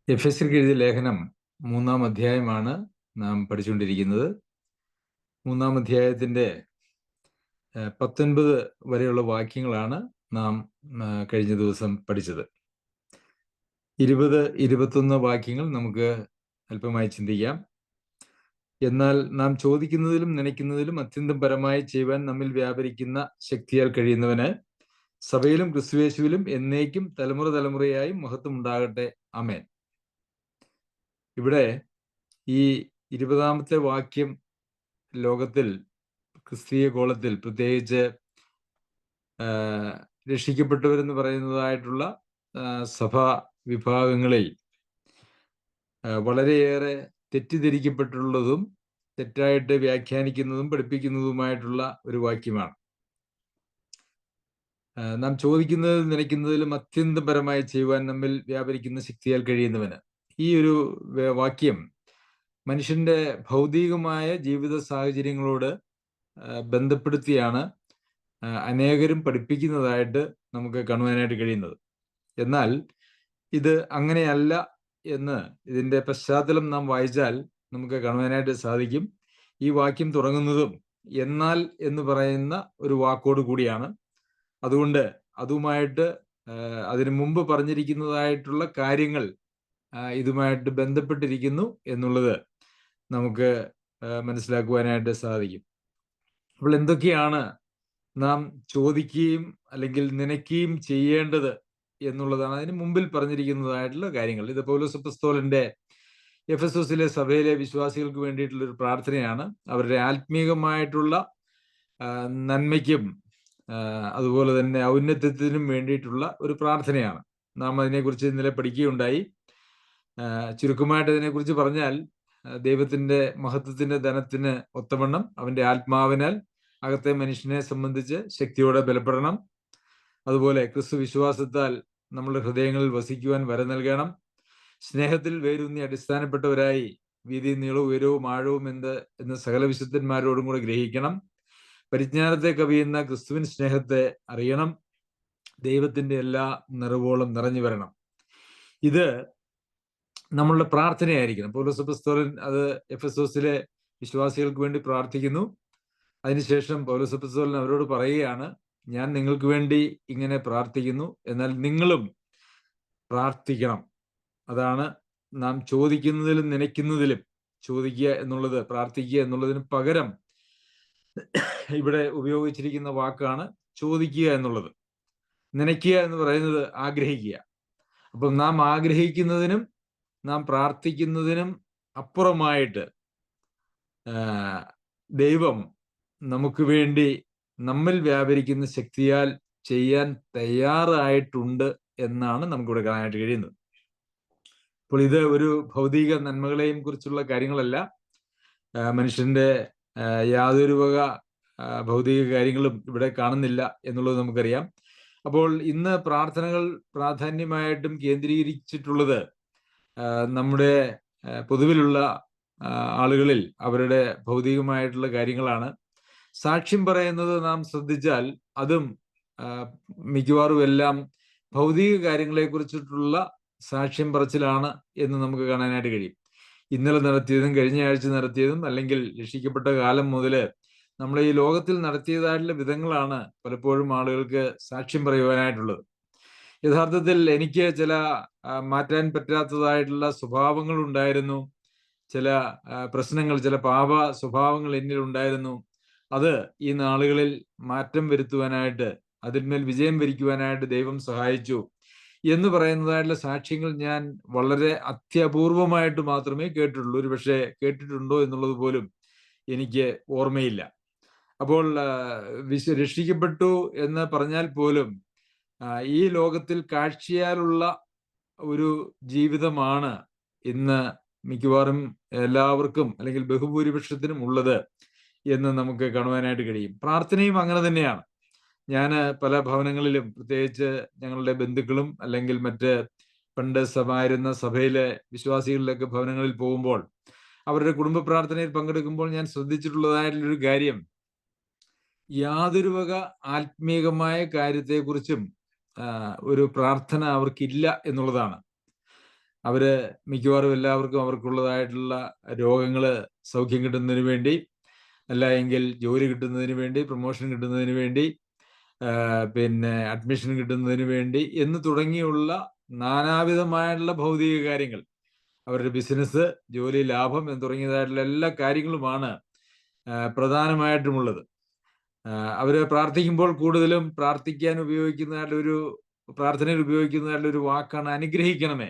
എഫെസ്യർക്ക് എഴുതിയ ലേഖനം 3-ാം അധ്യായമാണ് നാം പഠിച്ചുകൊണ്ടിരിക്കുന്നത്. 3-ാം അധ്യായത്തിന്റെ 19 വരെയുള്ള വാക്യങ്ങളാണ് നാം കഴിഞ്ഞ ദിവസം പഠിച്ചത്. 20-21 വാക്യങ്ങൾ നമുക്ക് അല്പമായി ചിന്തിക്കാം. എന്നാൽ നാം ചോദിക്കുന്നതിലും നനയ്ക്കുന്നതിലും അത്യന്തം പരമായി ചെയ്യുവാൻ നമ്മിൽ വ്യാപരിക്കുന്ന ശക്തിയാൽ കഴിയുന്നവന് സഭയിലും ക്രിസ്തുയേശുവിലും എന്നേക്കും തലമുറ തലമുറയായി മഹത്വം ഉണ്ടാകട്ടെ. ആമേൻ. ഇവിടെ ഈ 20-ാമത്തെ വാക്യം ലോകത്തിൽ ക്രിസ്തീയ കോളത്തിൽ പ്രത്യേകിച്ച് രക്ഷിക്കപ്പെട്ടവരെന്ന് പറയുന്നതായിട്ടുള്ള സഭാ വിഭാഗങ്ങളിൽ വളരെയേറെ തെറ്റിദ്ധരിക്കപ്പെട്ടുള്ളതും തെറ്റായിട്ട് വ്യാഖ്യാനിക്കുന്നതും പഠിപ്പിക്കുന്നതുമായിട്ടുള്ള ഒരു വാക്യമാണ്. നാം ചോദിക്കുന്നതിലും നനയ്ക്കുന്നതിലും അത്യന്തം പരമായി ചെയ്യുവാൻ നമ്മിൽ വ്യാപരിക്കുന്ന ശക്തിയാൽ കഴിയുന്നവന്. ഈ ഒരു വാക്യം മനുഷ്യന്റെ ഭൗതികമായ ജീവിത സാഹചര്യങ്ങളോട് ബന്ധപ്പെടുത്തിയാണ് അനേകരും പഠിപ്പിക്കുന്നതായിട്ട് നമുക്ക് കാണുവാനായിട്ട് കഴിയുന്നത്. എന്നാൽ ഇത് അങ്ങനെയല്ല എന്ന് ഇതിന്റെ പശ്ചാത്തലം നാം വായിച്ചാൽ നമുക്ക് കാണുവാനായിട്ട് സാധിക്കും. ഈ വാക്യം തുടങ്ങുന്നതും എന്നാൽ എന്ന് പറയുന്ന ഒരു വാക്കോട് കൂടിയാണ്. അതുകൊണ്ട് അതുമായിട്ട് അതിനു മുമ്പ് പറഞ്ഞിരിക്കുന്നതായിട്ടുള്ള കാര്യങ്ങൾ ഇതുമായിട്ട് ബന്ധപ്പെട്ടിരിക്കുന്നു എന്നുള്ളത് നമുക്ക് മനസ്സിലാക്കുവാനായിട്ട് സാധിക്കും. അപ്പോൾ എന്തൊക്കെയാണ് നാം ചോദിക്കുകയും അല്ലെങ്കിൽ നനയ്ക്കുകയും ചെയ്യേണ്ടത് എന്നുള്ളതാണ് അതിന് മുമ്പിൽ പറഞ്ഞിരിക്കുന്നതായിട്ടുള്ള കാര്യങ്ങൾ. ഇത് പൗലോസ് അപ്പോസ്തലന്റെ എഫെസോസിലെ സഭയിലെ വിശ്വാസികൾക്ക് വേണ്ടിയിട്ടുള്ള ഒരു പ്രാർത്ഥനയാണ്. അവരുടെ ആത്മീകമായിട്ടുള്ള നന്മയ്ക്കും അതുപോലെ തന്നെ ഔന്നത്യത്തിനും വേണ്ടിയിട്ടുള്ള ഒരു പ്രാർത്ഥനയാണ്. നാം അതിനെക്കുറിച്ച് ഇന്നലെ പഠിക്കുകയുണ്ടായി. ചുരുക്കമായിട്ട് അതിനെക്കുറിച്ച് പറഞ്ഞാൽ, ദൈവത്തിന്റെ മഹത്വത്തിന്റെ ധനത്തിന് ഒത്തവണ്ണം അവന്റെ ആത്മാവിനാൽ അകത്തെ മനുഷ്യനെ സംബന്ധിച്ച് ശക്തിയോടെ ബലപ്പെടണം. അതുപോലെ ക്രിസ്തു വിശ്വാസത്താൽ നമ്മുടെ ഹൃദയങ്ങളിൽ വസിക്കുവാൻ വരം നൽകണം. സ്നേഹത്തിൽ വേരൂന്നി അടിസ്ഥാനപ്പെട്ടവരായി വീതിയും നീളവും ഉയരവും ആഴവും എന്ന് സകല വിശുദ്ധന്മാരോടും കൂടെ ഗ്രഹിക്കണം. പരിജ്ഞാനത്തെ കവിയുന്ന ക്രിസ്തുവിൻ സ്നേഹത്തെ അറിയണം. ദൈവത്തിന്റെ എല്ലാ നിറവോളം നിറഞ്ഞു വരണം. ഇത് നമ്മളുടെ പ്രാർത്ഥനയായിരിക്കണം. പൗലോസ് അപ്പോസ്തലൻ അത് എഫെസോസിലെ വിശ്വാസികൾക്ക് വേണ്ടി പ്രാർത്ഥിക്കുന്നു. അതിനുശേഷം പൗലോസ് അപ്പോസ്തലൻ അവരോട് പറയുകയാണ്, ഞാൻ നിങ്ങൾക്ക് വേണ്ടി ഇങ്ങനെ പ്രാർത്ഥിക്കുന്നു, എന്നാൽ നിങ്ങളും പ്രാർത്ഥിക്കണം. അതാണ് നാം ചോദിക്കുന്നതിലും നനയ്ക്കുന്നതിലും. ചോദിക്കുക എന്നുള്ളത്, പ്രാർത്ഥിക്കുക എന്നുള്ളതിന് പകരം ഇവിടെ ഉപയോഗിച്ചിരിക്കുന്ന വാക്കാണ് ചോദിക്കുക എന്നുള്ളത്. നനയ്ക്കുക എന്ന് പറയുന്നത് ആഗ്രഹിക്കുക. അപ്പം നാം ആഗ്രഹിക്കുന്നതിനും നാം പ്രാർത്ഥിക്കുന്നതിനും അപ്പുറമായിട്ട് ദൈവം നമുക്ക് വേണ്ടി നമ്മിൽ വ്യാപരിക്കുന്ന ശക്തിയാൽ ചെയ്യാൻ തയ്യാറായിട്ടുണ്ട് എന്നാണ് നമുക്കിവിടെ കാണാനായിട്ട് കഴിയുന്നത്. അപ്പോൾ ഇത് ഒരു ഭൗതിക നന്മകളെയും കുറിച്ചുള്ള കാര്യങ്ങളല്ല. മനുഷ്യന്റെ യാതൊരു വക ഭൗതിക കാര്യങ്ങളും ഇവിടെ കാണുന്നില്ല എന്നുള്ളത് നമുക്കറിയാം. അപ്പോൾ ഇന്ന് പ്രാർത്ഥനകൾ പ്രാധാന്യമായിട്ടും കേന്ദ്രീകരിച്ചിട്ടുള്ളത് നമ്മുടെ പൊതുവിലുള്ള ആളുകളിൽ അവരുടെ ഭൗതികമായിട്ടുള്ള കാര്യങ്ങളാണ്. സാക്ഷ്യം പറയുന്നത് നാം ശ്രദ്ധിച്ചാൽ അതും മിക്കവാറും എല്ലാം ഭൗതിക കാര്യങ്ങളെ കുറിച്ചിട്ടുള്ള സാക്ഷ്യം പറച്ചിലാണ് എന്ന് നമുക്ക് കാണാനായിട്ട് കഴിയും. ഇന്നലെ നടത്തിയതും കഴിഞ്ഞ ആഴ്ച നടത്തിയതും അല്ലെങ്കിൽ രക്ഷിക്കപ്പെട്ട കാലം മുതൽ നമ്മൾ ഈ ലോകത്തിൽ നടത്തിയതായിട്ടുള്ള വിധങ്ങളാണ് പലപ്പോഴും ആളുകൾക്ക് സാക്ഷ്യം പറയുവാനായിട്ടുള്ളത്. യഥാർത്ഥത്തിൽ എനിക്ക് ചില മാറ്റാൻ പറ്റാത്തതായിട്ടുള്ള സ്വഭാവങ്ങൾ ഉണ്ടായിരുന്നു, ചില പ്രശ്നങ്ങൾ, ചില പാപ സ്വഭാവങ്ങൾ എന്നിൽ ഉണ്ടായിരുന്നു. അത് ഈ നാളുകളിൽ മാറ്റം വരുത്തുവാനായിട്ട്, അതിന്മേൽ വിജയം വരിക്കുവാനായിട്ട് ദൈവം സഹായിച്ചു എന്ന് പറയുന്നതായിട്ടുള്ള സാക്ഷ്യങ്ങൾ ഞാൻ വളരെ അത്യപൂർവമായിട്ട് മാത്രമേ കേട്ടിട്ടുള്ളൂ. ഒരു പക്ഷേ കേട്ടിട്ടുണ്ടോ എന്നുള്ളത് പോലും എനിക്ക് ഓർമ്മയില്ല. അപ്പോൾ രക്ഷിക്കപ്പെട്ടു എന്ന് പറഞ്ഞാൽ പോലും ഈ ലോകത്തിൽ കാഴ്ചയാലുള്ള ഒരു ജീവിതമാണ് ഇന്ന് മിക്കവാറും എല്ലാവർക്കും അല്ലെങ്കിൽ ബഹുഭൂരിപക്ഷത്തിനും ഉള്ളത് എന്ന് നമുക്ക് കാണുവാനായിട്ട് കഴിയും. പ്രാർത്ഥനയും അങ്ങനെ തന്നെയാണ്. ഞാൻ പല ഭവനങ്ങളിലും, പ്രത്യേകിച്ച് ഞങ്ങളുടെ ബന്ധുക്കളും അല്ലെങ്കിൽ മറ്റ് പണ്ട് സഭയായിരുന്ന സഭയിലെ വിശ്വാസികളിലൊക്കെ ഭവനങ്ങളിൽ പോകുമ്പോൾ അവരുടെ കുടുംബ പ്രാർത്ഥനയിൽ പങ്കെടുക്കുമ്പോൾ ഞാൻ ശ്രദ്ധിച്ചിട്ടുള്ളതായിട്ടുള്ളൊരു കാര്യം, യാതൊരു വക ആത്മീകമായ കാര്യത്തെക്കുറിച്ചും ഒരു പ്രാർത്ഥന അവർക്കില്ല എന്നുള്ളതാണ്. അവര് മിക്കവാറും എല്ലാവർക്കും അവർക്കുള്ളതായിട്ടുള്ള രോഗങ്ങൾ സൗഖ്യം കിട്ടുന്നതിന് വേണ്ടി, അല്ല എങ്കിൽ ജോലി കിട്ടുന്നതിന് വേണ്ടി, പ്രൊമോഷൻ കിട്ടുന്നതിന് വേണ്ടി, പിന്നെ അഡ്മിഷൻ കിട്ടുന്നതിന് വേണ്ടി എന്ന് തുടങ്ങിയുള്ള നാനാവിധമായിട്ടുള്ള ഭൗതിക കാര്യങ്ങൾ, അവരുടെ ബിസിനസ്, ജോലി, ലാഭം എന്ന് തുടങ്ങിയതായിട്ടുള്ള എല്ലാ കാര്യങ്ങളുമാണ് പ്രധാനമായിട്ടുമുള്ളത്. അവര് പ്രാർത്ഥിക്കുമ്പോൾ കൂടുതലും പ്രാർത്ഥിക്കാൻ ഉപയോഗിക്കുന്നതായിട്ടുള്ള പ്രാർത്ഥനയിൽ ഉപയോഗിക്കുന്നതായിട്ടുള്ള ഒരു വാക്കാണ് അനുഗ്രഹിക്കണമേ.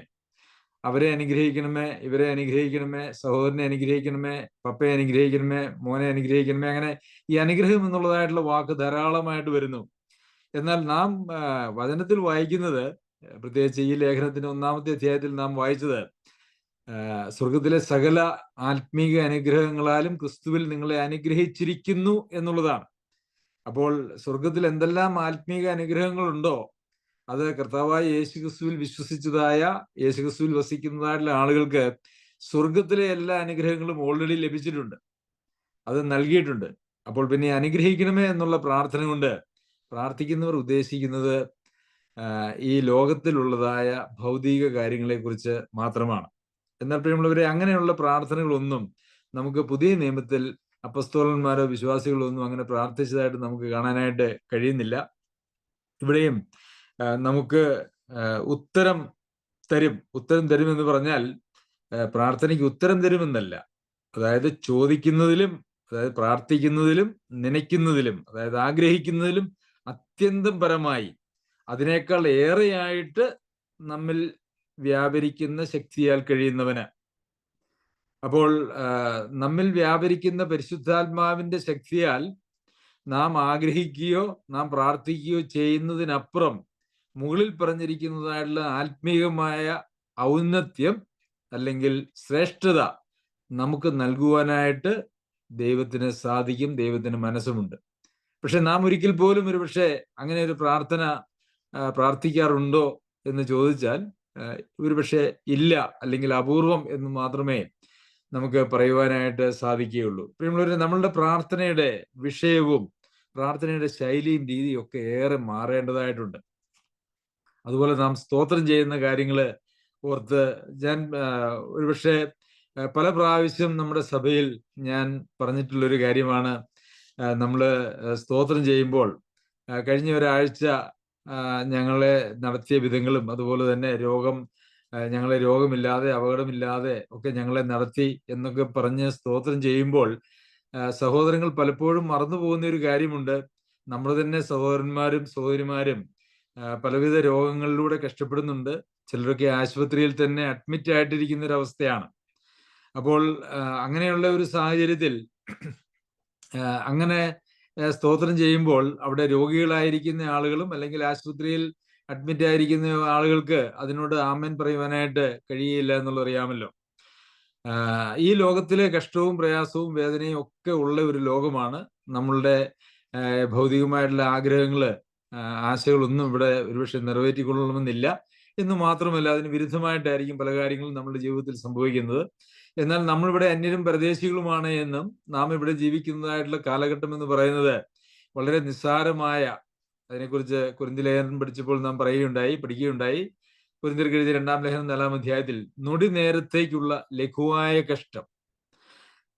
അവരെ അനുഗ്രഹിക്കണമേ, ഇവരെ അനുഗ്രഹിക്കണമേ, സഹോദരനെ അനുഗ്രഹിക്കണമേ, പപ്പയെ അനുഗ്രഹിക്കണമേ, മോനെ അനുഗ്രഹിക്കണമേ. അങ്ങനെ ഈ അനുഗ്രഹം എന്നുള്ളതായിട്ടുള്ള വാക്ക് ധാരാളമായിട്ട് വരുന്നു. എന്നാൽ നാം വചനത്തിൽ വായിക്കുന്നത്, പ്രത്യേകിച്ച് ഈ ലേഖനത്തിന്റെ 1-ാമത്തെ അധ്യായത്തിൽ നാം വായിച്ചത്, സ്വർഗത്തിലെ സകല ആത്മീക അനുഗ്രഹങ്ങളാലും ക്രിസ്തുവിൽ നിങ്ങളെ അനുഗ്രഹിച്ചിരിക്കുന്നു എന്നുള്ളതാണ്. അപ്പോൾ സ്വർഗത്തിൽ എന്തെല്ലാം ആത്മീക അനുഗ്രഹങ്ങളുണ്ടോ അത് കർത്താവായ യേശുക്രിസ്തുവിൽ വിശ്വസിച്ചതായ, യേശുക്രിസ്തുവിൽ വസിക്കുന്നതായിട്ടുള്ള ആളുകൾക്ക് സ്വർഗത്തിലെ എല്ലാ അനുഗ്രഹങ്ങളും ഓൾറെഡി ലഭിച്ചിട്ടുണ്ട്, അത് നൽകിയിട്ടുണ്ട്. അപ്പോൾ പിന്നെ അനുഗ്രഹിക്കണമേ എന്നുള്ള പ്രാർത്ഥന കൊണ്ട് പ്രാർത്ഥിക്കുന്നവർ ഉദ്ദേശിക്കുന്നത് ഈ ലോകത്തിലുള്ളതായ ഭൗതിക കാര്യങ്ങളെക്കുറിച്ച് മാത്രമാണ്. എന്നാൽ പ്രിയമുള്ളവരെ, അങ്ങനെയുള്ള പ്രാർത്ഥനകളൊന്നും നമുക്ക് പുതിയ നിയമത്തിൽ അപ്പസ്തോലന്മാരോ വിശ്വാസികളോ ഒന്നും അങ്ങനെ പ്രാർത്ഥിച്ചതായിട്ട് നമുക്ക് കാണാനായിട്ട് കഴിയുന്നില്ല. ഇവിടെയും നമുക്ക് ഉത്തരം തരും എന്ന് പറഞ്ഞാൽ പ്രാർത്ഥനയ്ക്ക് ഉത്തരം തരുമെന്നല്ല. അതായത് ചോദിക്കുന്നതിലും, അതായത് പ്രാർത്ഥിക്കുന്നതിലും, നനയ്ക്കുന്നതിലും, അതായത് ആഗ്രഹിക്കുന്നതിലും അത്യന്തം പരമായി, അതിനേക്കാൾ ഏറെയായിട്ട് നമ്മിൽ വ്യാപരിക്കുന്ന ശക്തിയാൽ കഴിയുന്നവന്. അപ്പോൾ നമ്മിൽ വ്യാപരിക്കുന്ന പരിശുദ്ധാത്മാവിന്റെ ശക്തിയാൽ നാം ആഗ്രഹിക്കുകയോ നാം പ്രാർത്ഥിക്കുകയോ ചെയ്യുന്നതിനപ്പുറം മുകളിൽ പറഞ്ഞിരിക്കുന്നതായിട്ടുള്ള ആത്മീയമായ ഔന്നത്യം അല്ലെങ്കിൽ ശ്രേഷ്ഠത നമുക്ക് നൽകുവാനായിട്ട് ദൈവത്തിന് സാധിക്കും, ദൈവത്തിന് മനസ്സുമുണ്ട്. പക്ഷെ നാം ഒരിക്കൽ പോലും ഒരുപക്ഷെ അങ്ങനെ ഒരു പ്രാർത്ഥിക്കാറുണ്ടോ എന്ന് ചോദിച്ചാൽ ഒരുപക്ഷെ ഇല്ല, അല്ലെങ്കിൽ അപൂർവം എന്ന് മാത്രമേ നമുക്ക് പറയുവാനായിട്ട് സാധിക്കുകയുള്ളൂ. പ്രിയമുള്ളവരെ, നമ്മളുടെ പ്രാർത്ഥനയുടെ വിഷയവും പ്രാർത്ഥനയുടെ ശൈലിയും രീതിയും ഒക്കെ ഏറെ മാറേണ്ടതായിട്ടുണ്ട്. അതുപോലെ നാം സ്തോത്രം ചെയ്യുന്ന കാര്യങ്ങൾ ഓർത്ത് ഞാൻ ഒരുപക്ഷെ പല പ്രാവശ്യം നമ്മുടെ സഭയിൽ ഞാൻ പറഞ്ഞിട്ടുള്ളൊരു കാര്യമാണ്, നമ്മൾ സ്തോത്രം ചെയ്യുമ്പോൾ കഴിഞ്ഞ ഒരാഴ്ച ഞങ്ങളെ നടത്തിയ വിധങ്ങളും, അതുപോലെ തന്നെ ഞങ്ങളെ രോഗമില്ലാതെ, അപകടമില്ലാതെ ഒക്കെ ഞങ്ങളെ നടത്തി എന്നൊക്കെ പറഞ്ഞ് സ്തോത്രം ചെയ്യുമ്പോൾ സഹോദരങ്ങൾ പലപ്പോഴും മറന്നു പോകുന്ന ഒരു കാര്യമുണ്ട്. നമ്മൾ തന്നെ സഹോദരന്മാരും സഹോദരിമാരും പലവിധ രോഗങ്ങളിലൂടെ കഷ്ടപ്പെടുന്നുണ്ട്. ചിലരൊക്കെ ആശുപത്രിയിൽ തന്നെ അഡ്മിറ്റ് ആയിട്ടിരിക്കുന്ന ഒരു അവസ്ഥയാണ്. അപ്പോൾ അങ്ങനെയുള്ള ഒരു സാഹചര്യത്തിൽ അങ്ങനെ സ്തോത്രം ചെയ്യുമ്പോൾ അവിടെ രോഗികളായിരിക്കുന്ന ആളുകളും അല്ലെങ്കിൽ ആശുപത്രിയിൽ അഡ്മിറ്റ് ആയിരിക്കുന്ന ആളുകൾക്ക് അതിനോട് ആമേൻ പറയുവാനായിട്ട് കഴിയില്ല എന്നുള്ളത് അറിയാമല്ലോ. ഈ ലോകത്തിലെ കഷ്ടവും പ്രയാസവും വേദനയും ഒക്കെ ഉള്ള ഒരു ലോകമാണ്. നമ്മളുടെ ഭൗതികമായിട്ടുള്ള ആഗ്രഹങ്ങള്, ആശകളൊന്നും ഇവിടെ ഒരുപക്ഷെ നിറവേറ്റിക്കൊള്ളണമെന്നില്ല എന്ന് മാത്രമല്ല, അതിന് വിരുദ്ധമായിട്ടായിരിക്കും പല കാര്യങ്ങളും നമ്മുടെ ജീവിതത്തിൽ സംഭവിക്കുന്നത്. എന്നാൽ നമ്മളിവിടെ അന്യരും പരദേശികളുമാണ് എന്നും നാം ഇവിടെ ജീവിക്കുന്നതായിട്ടുള്ള കാലഘട്ടം എന്ന് പറയുന്നത് വളരെ നിസ്സാരമായ, അതിനെക്കുറിച്ച് കൊരിന്ത്യർ ലേഖനം പഠിച്ചപ്പോൾ നാം പഠിക്കുകയുണ്ടായി. കൊരിന്ത്യർക്ക് എഴുതിയ 2-ാം ലേഖനം 4-ാം അധ്യായത്തിൽ നൊടി നേരത്തേക്കുള്ള ലഘുവായ കഷ്ടം.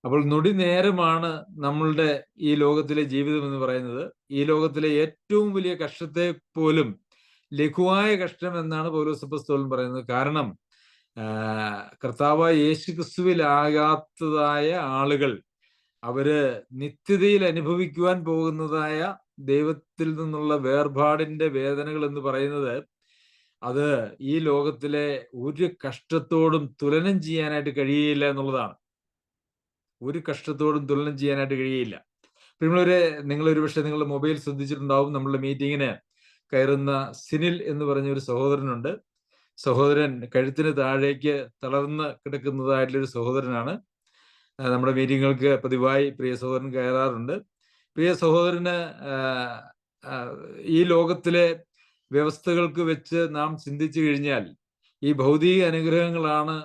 അപ്പോൾ നൊടി നേരമാണ് നമ്മളുടെ ഈ ലോകത്തിലെ ജീവിതം എന്ന് പറയുന്നത്. ഈ ലോകത്തിലെ ഏറ്റവും വലിയ കഷ്ടത്തെ പോലും ലഘുവായ കഷ്ടം എന്നാണ് പൗലോസ് അപ്പോസ്തലൻ പറയുന്നത്. കാരണം കർത്താവായ യേശു ക്രിസ്തുവിലാകാത്തതായ ആളുകൾ അവര് നിത്യതയിൽ അനുഭവിക്കുവാൻ പോകുന്നതായ ദൈവത്തിൽ നിന്നുള്ള വേർപാടിന്റെ വേദനകൾ എന്ന് പറയുന്നത് അത് ഈ ലോകത്തിലെ ഒരു കഷ്ടത്തോടും തുലനം ചെയ്യാനായിട്ട് കഴിയില്ല എന്നുള്ളതാണ്. ഒരു കഷ്ടത്തോടും തുലനം ചെയ്യാനായിട്ട് കഴിയില്ല. പ്രിയമുള്ളവരെ, നിങ്ങൾ ഒരുപക്ഷെ നിങ്ങളുടെ മൊബൈൽ ശ്രദ്ധിച്ചിട്ടുണ്ടാവും. നമ്മളുടെ മീറ്റിങ്ങിന് കയറുന്ന സിനിൽ എന്ന് പറഞ്ഞ ഒരു സഹോദരനുണ്ട്. സഹോദരൻ കഴുത്തിന് താഴേക്ക് തളർന്ന് കിടക്കുന്നതായിട്ടുള്ളൊരു സഹോദരനാണ്. നമ്മുടെ മീറ്റിങ്ങുകൾക്ക് പതിവായി പ്രിയ സഹോദരൻ കയറാറുണ്ട്. പ്രിയ സഹോദരന് ഈ ലോകത്തിലെ വ്യവസ്ഥകൾക്ക് വെച്ച് നാം ചിന്തിച്ചു കഴിഞ്ഞാൽ ഈ ഭൗതിക അനുഗ്രഹങ്ങളാണ്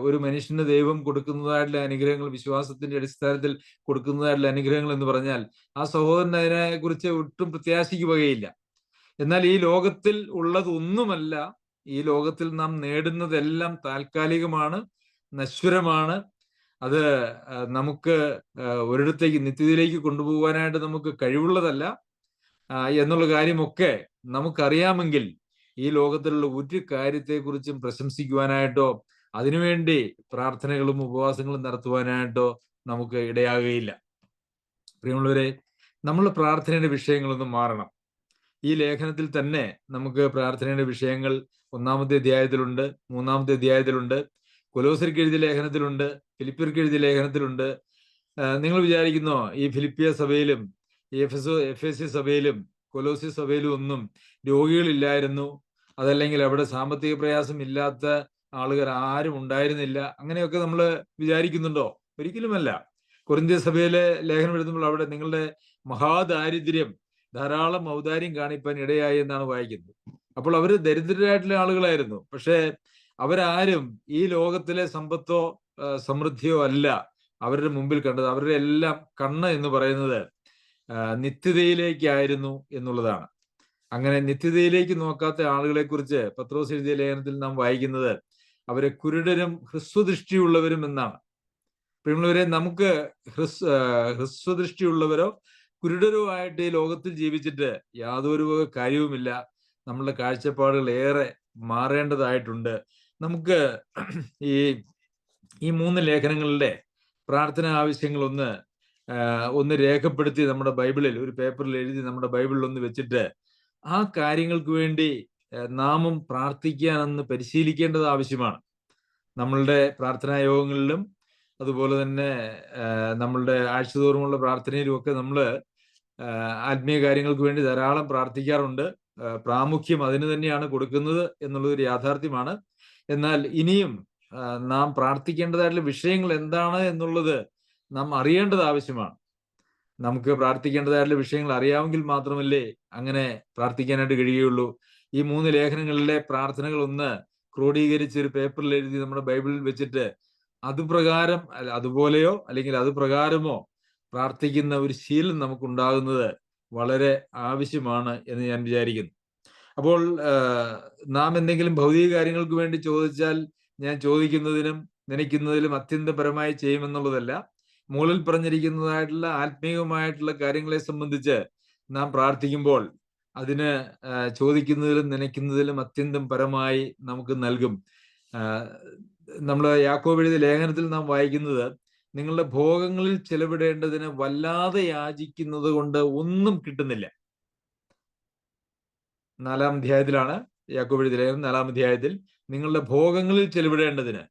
ഒരു മനുഷ്യന് ദൈവം കൊടുക്കുന്നതായിട്ടുള്ള അനുഗ്രഹങ്ങൾ, വിശ്വാസത്തിന്റെ അടിസ്ഥാനത്തിൽ കൊടുക്കുന്നതായിട്ടുള്ള അനുഗ്രഹങ്ങൾ എന്ന് പറഞ്ഞാൽ ആ സഹോദരൻ അതിനെ കുറിച്ച് ഒട്ടും പ്രത്യാശിക്ക് വകയില്ല. എന്നാൽ ഈ ലോകത്തിൽ ഉള്ളതൊന്നുമല്ല ഈ ലോകത്തിൽ നാം നേടുന്നതെല്ലാം താൽക്കാലികമാണ്, നശ്വരമാണ്. അത് നമുക്ക് ഒരിടത്തേക്ക് നിത്യതയിലേക്ക് കൊണ്ടുപോകാനായിട്ട് നമുക്ക് കഴിവുള്ളതല്ല എന്നുള്ള കാര്യമൊക്കെ നമുക്കറിയാമെങ്കിൽ ഈ ലോകത്തിലുള്ള ഒരു കാര്യത്തെക്കുറിച്ചും പ്രശംസിക്കുവാനായിട്ടോ അതിനുവേണ്ടി പ്രാർത്ഥനകളും ഉപവാസങ്ങളും നടത്തുവാനായിട്ടോ നമുക്ക് ഇടയാകുകയില്ല. പ്രിയമുള്ളവരെ, നമ്മൾ പ്രാർത്ഥനയുടെ വിഷയങ്ങളൊന്നും മാറണം. ഈ ലേഖനത്തിൽ തന്നെ നമുക്ക് പ്രാർത്ഥനയുടെ വിഷയങ്ങൾ 1-ാമത്തെ അധ്യായത്തിലുണ്ട്, 3-ാമത്തെ അധ്യായത്തിലുണ്ട്, കൊലോസ്യർക്ക് എഴുതിയ ലേഖനത്തിലുണ്ട്, ഫിലിപ്പിയർക്ക് എഴുതിയ ലേഖനത്തിലുണ്ട്. നിങ്ങൾ വിചാരിക്കുന്നോ ഈ ഫിലിപ്പിയ സഭയിലും എഫേസ്യ സഭയിലും കൊലോസ്യ സഭയിലും ഒന്നും രോഗികളില്ലായിരുന്നു, അതല്ലെങ്കിൽ അവിടെ സാമ്പത്തിക പ്രയാസം ഇല്ലാത്ത ആളുകൾ ആരും ഉണ്ടായിരുന്നില്ല, അങ്ങനെയൊക്കെ നമ്മൾ വിചാരിക്കുന്നുണ്ടോ? ഒരിക്കലുമല്ല. കൊരിന്ത്യ സഭയിലെ ലേഖനം എഴുതുമ്പോൾ അവിടെ നിങ്ങളുടെ മഹാദാരിദ്ര്യം ധാരാളം ഔദാര്യം കാണിപ്പാൻ ഇടയായി എന്നാണ് വായിക്കുന്നത്. അപ്പോൾ അവര് ദരിദ്രരായിട്ടുള്ള ആളുകളായിരുന്നു. പക്ഷേ അവരാരും ഈ ലോകത്തിലെ സമ്പത്തോ സമൃദ്ധിയോ അല്ല അവരുടെ മുമ്പിൽ കണ്ടത്. അവരുടെ എല്ലാം കണ്ണ് എന്ന് പറയുന്നത് നിത്യതയിലേക്കായിരുന്നു എന്നുള്ളതാണ്. അങ്ങനെ നിത്യതയിലേക്ക് നോക്കാത്ത ആളുകളെ കുറിച്ച് പത്രോസ് എഴുതിയ ലേഖനത്തിൽ നാം വായിക്കുന്നത് അവരെ കുരുടരും ഹ്രസ്വദൃഷ്ടിയുള്ളവരും എന്നാണ്. പ്രിയമുള്ളവരെ, നമുക്ക് ഹ്രസ്വദൃഷ്ടിയുള്ളവരോ കുരുടരോ ആയിട്ട് ഈ ലോകത്തിൽ ജീവിച്ചിട്ട് യാതൊരു കാര്യവുമില്ല. നമ്മളുടെ കാഴ്ചപ്പാടുകൾ ഏറെ മാറേണ്ടതായിട്ടുണ്ട്. നമുക്ക് ഈ 3 ലേഖനങ്ങളുടെ പ്രാർത്ഥന ആവശ്യങ്ങൾ ഒന്ന് രേഖപ്പെടുത്തി നമ്മുടെ ബൈബിളിൽ ഒരു പേപ്പറിൽ എഴുതി നമ്മുടെ ബൈബിളിൽ ഒന്ന് വെച്ചിട്ട് ആ കാര്യങ്ങൾക്ക് വേണ്ടി നാമും പ്രാർത്ഥിക്കാനെന്ന് പരിശീലിക്കേണ്ടത് ആവശ്യമാണ്. നമ്മളുടെ പ്രാർത്ഥനാ യോഗങ്ങളിലും അതുപോലെ തന്നെ നമ്മളുടെ ആഴ്ചതോറുമുള്ള പ്രാർത്ഥനയിലും ഒക്കെ നമ്മൾ ആത്മീയ കാര്യങ്ങൾക്ക് വേണ്ടി ധാരാളം പ്രാർത്ഥിക്കാറുണ്ട്. പ്രാമുഖ്യം അതിന് തന്നെയാണ് കൊടുക്കുന്നത് എന്നുള്ളതൊരു യാഥാർത്ഥ്യമാണ്. എന്നാൽ ഇനിയും നാം പ്രാർത്ഥിക്കേണ്ടതായിട്ടുള്ള വിഷയങ്ങൾ എന്താണ് എന്നുള്ളത് നാം അറിയേണ്ടത് ആവശ്യമാണ്. നമുക്ക് പ്രാർത്ഥിക്കേണ്ടതായിട്ടുള്ള വിഷയങ്ങൾ അറിയാമെങ്കിൽ മാത്രമല്ലേ അങ്ങനെ പ്രാർത്ഥിക്കാനായിട്ട് കഴിയുകയുള്ളൂ. ഈ 3 ലേഖനങ്ങളിലെ പ്രാർത്ഥനകൾ ഒന്ന് ക്രോഡീകരിച്ച് ഒരു പേപ്പറിൽ എഴുതി നമ്മുടെ ബൈബിളിൽ വെച്ചിട്ട് അതുപ്രകാരം അതുപോലെയോ അല്ലെങ്കിൽ അത് പ്രകാരമോ പ്രാർത്ഥിക്കുന്ന ഒരു ശീലം നമുക്കുണ്ടാകുന്നത് വളരെ ആവശ്യമാണ് എന്ന് ഞാൻ വിചാരിക്കുന്നു. അപ്പോൾ നാം എന്തെങ്കിലും ഭൗതിക കാര്യങ്ങൾക്ക് വേണ്ടി ചോദിച്ചാൽ ഞാൻ ചോദിക്കുന്നതിനും നനയ്ക്കുന്നതിലും അത്യന്തപരമായി ചെയ്യുമെന്നുള്ളതല്ല. മുകളിൽ പറഞ്ഞിരിക്കുന്നതായിട്ടുള്ള ആത്മീയമായിട്ടുള്ള കാര്യങ്ങളെ സംബന്ധിച്ച് നാം പ്രാർത്ഥിക്കുമ്പോൾ അതിന് ചോദിക്കുന്നതിലും നനയ്ക്കുന്നതിലും അത്യന്തം പരമായി നമുക്ക് നൽകും. നമ്മൾ യാക്കോബ് എഴുതിയ ലേഖനത്തിൽ നാം വായിക്കുന്നത് നിങ്ങളുടെ ഭോഗങ്ങളിൽ ചെലവിടേണ്ടതിന് വല്ലാതെ യാചിക്കുന്നത് കൊണ്ട് ഒന്നും കിട്ടുന്നില്ല. 4-ാം അധ്യായത്തിലാണ് യാക്കോബ് എഴുതിയ ലേഖനം. 4-ാം അധ്യായത്തിൽ നിങ്ങളുടെ ഭോഗങ്ങളിൽ ചെലവിടേണ്ടതിന്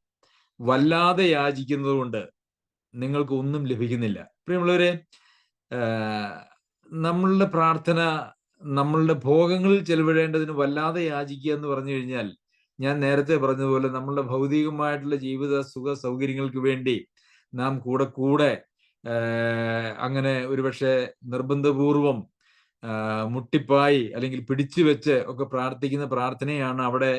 വല്ലാതെ യാചിക്കുന്നത് കൊണ്ട് നിങ്ങൾക്ക് ഒന്നും ലഭിക്കുന്നില്ല. പ്രിയമുള്ളവരെ, നമ്മളുടെ പ്രാർത്ഥന നമ്മളുടെ ഭോഗങ്ങളിൽ ചെലവിടേണ്ടതിന് വല്ലാതെ യാചിക്കുക എന്ന് പറഞ്ഞു കഴിഞ്ഞാൽ ഞാൻ നേരത്തെ പറഞ്ഞതുപോലെ നമ്മളുടെ ഭൗതികമായിട്ടുള്ള ജീവിത സുഖ സൗകര്യങ്ങൾക്ക് വേണ്ടി നാം കൂടെ അങ്ങനെ ഒരുപക്ഷെ നിർബന്ധപൂർവം മുട്ടിപ്പായി അല്ലെങ്കിൽ പിടിച്ചു വെച്ച് ഒക്കെ പ്രാർത്ഥിക്കുന്ന പ്രാർത്ഥനയാണ് അവിടെ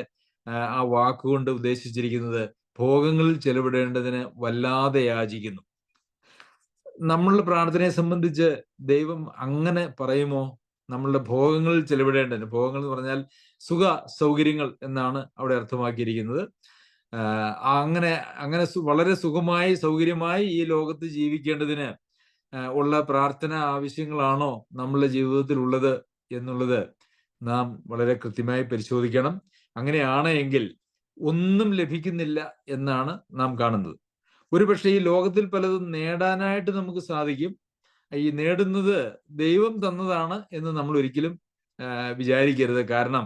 ആ വാക്കുകൊണ്ട് ഉദ്ദേശിച്ചിരിക്കുന്നത്. ഭോഗങ്ങളിൽ ചെലവിടേണ്ടതിന് വല്ലാതെ യാചിക്കുന്നു. നമ്മളുടെ പ്രാർത്ഥനയെ സംബന്ധിച്ച് ദൈവം അങ്ങനെ പറയുമോ? നമ്മളുടെ ഭോഗങ്ങളിൽ ചെലവിടേണ്ടതിന്, ഭോഗങ്ങൾ എന്ന് പറഞ്ഞാൽ സുഖ സൗകര്യങ്ങൾ എന്നാണ് അവിടെ അർത്ഥമാക്കിയിരിക്കുന്നത്. അങ്ങനെ വളരെ സുഖമായി സൗകര്യമായി ഈ ലോകത്ത് ജീവിക്കേണ്ടതിന് ഉള്ള പ്രാർത്ഥന ആവശ്യങ്ങളാണോ നമ്മളുടെ ജീവിതത്തിൽ ഉള്ളത് എന്നുള്ളത് നാം വളരെ കൃത്യമായി പരിശോധിക്കണം. അങ്ങനെയാണ് എങ്കിൽ ഒന്നും ലഭിക്കുന്നില്ല എന്നാണ് നാം കാണുന്നത്. ഒരുപക്ഷെ ഈ ലോകത്തിൽ പലതും നേടാനായിട്ട് നമുക്ക് സാധിക്കും. ഈ നേടുന്നത് ദൈവം തന്നതാണ് എന്ന് നമ്മൾ ഒരിക്കലും വിചാരിക്കരുത്. കാരണം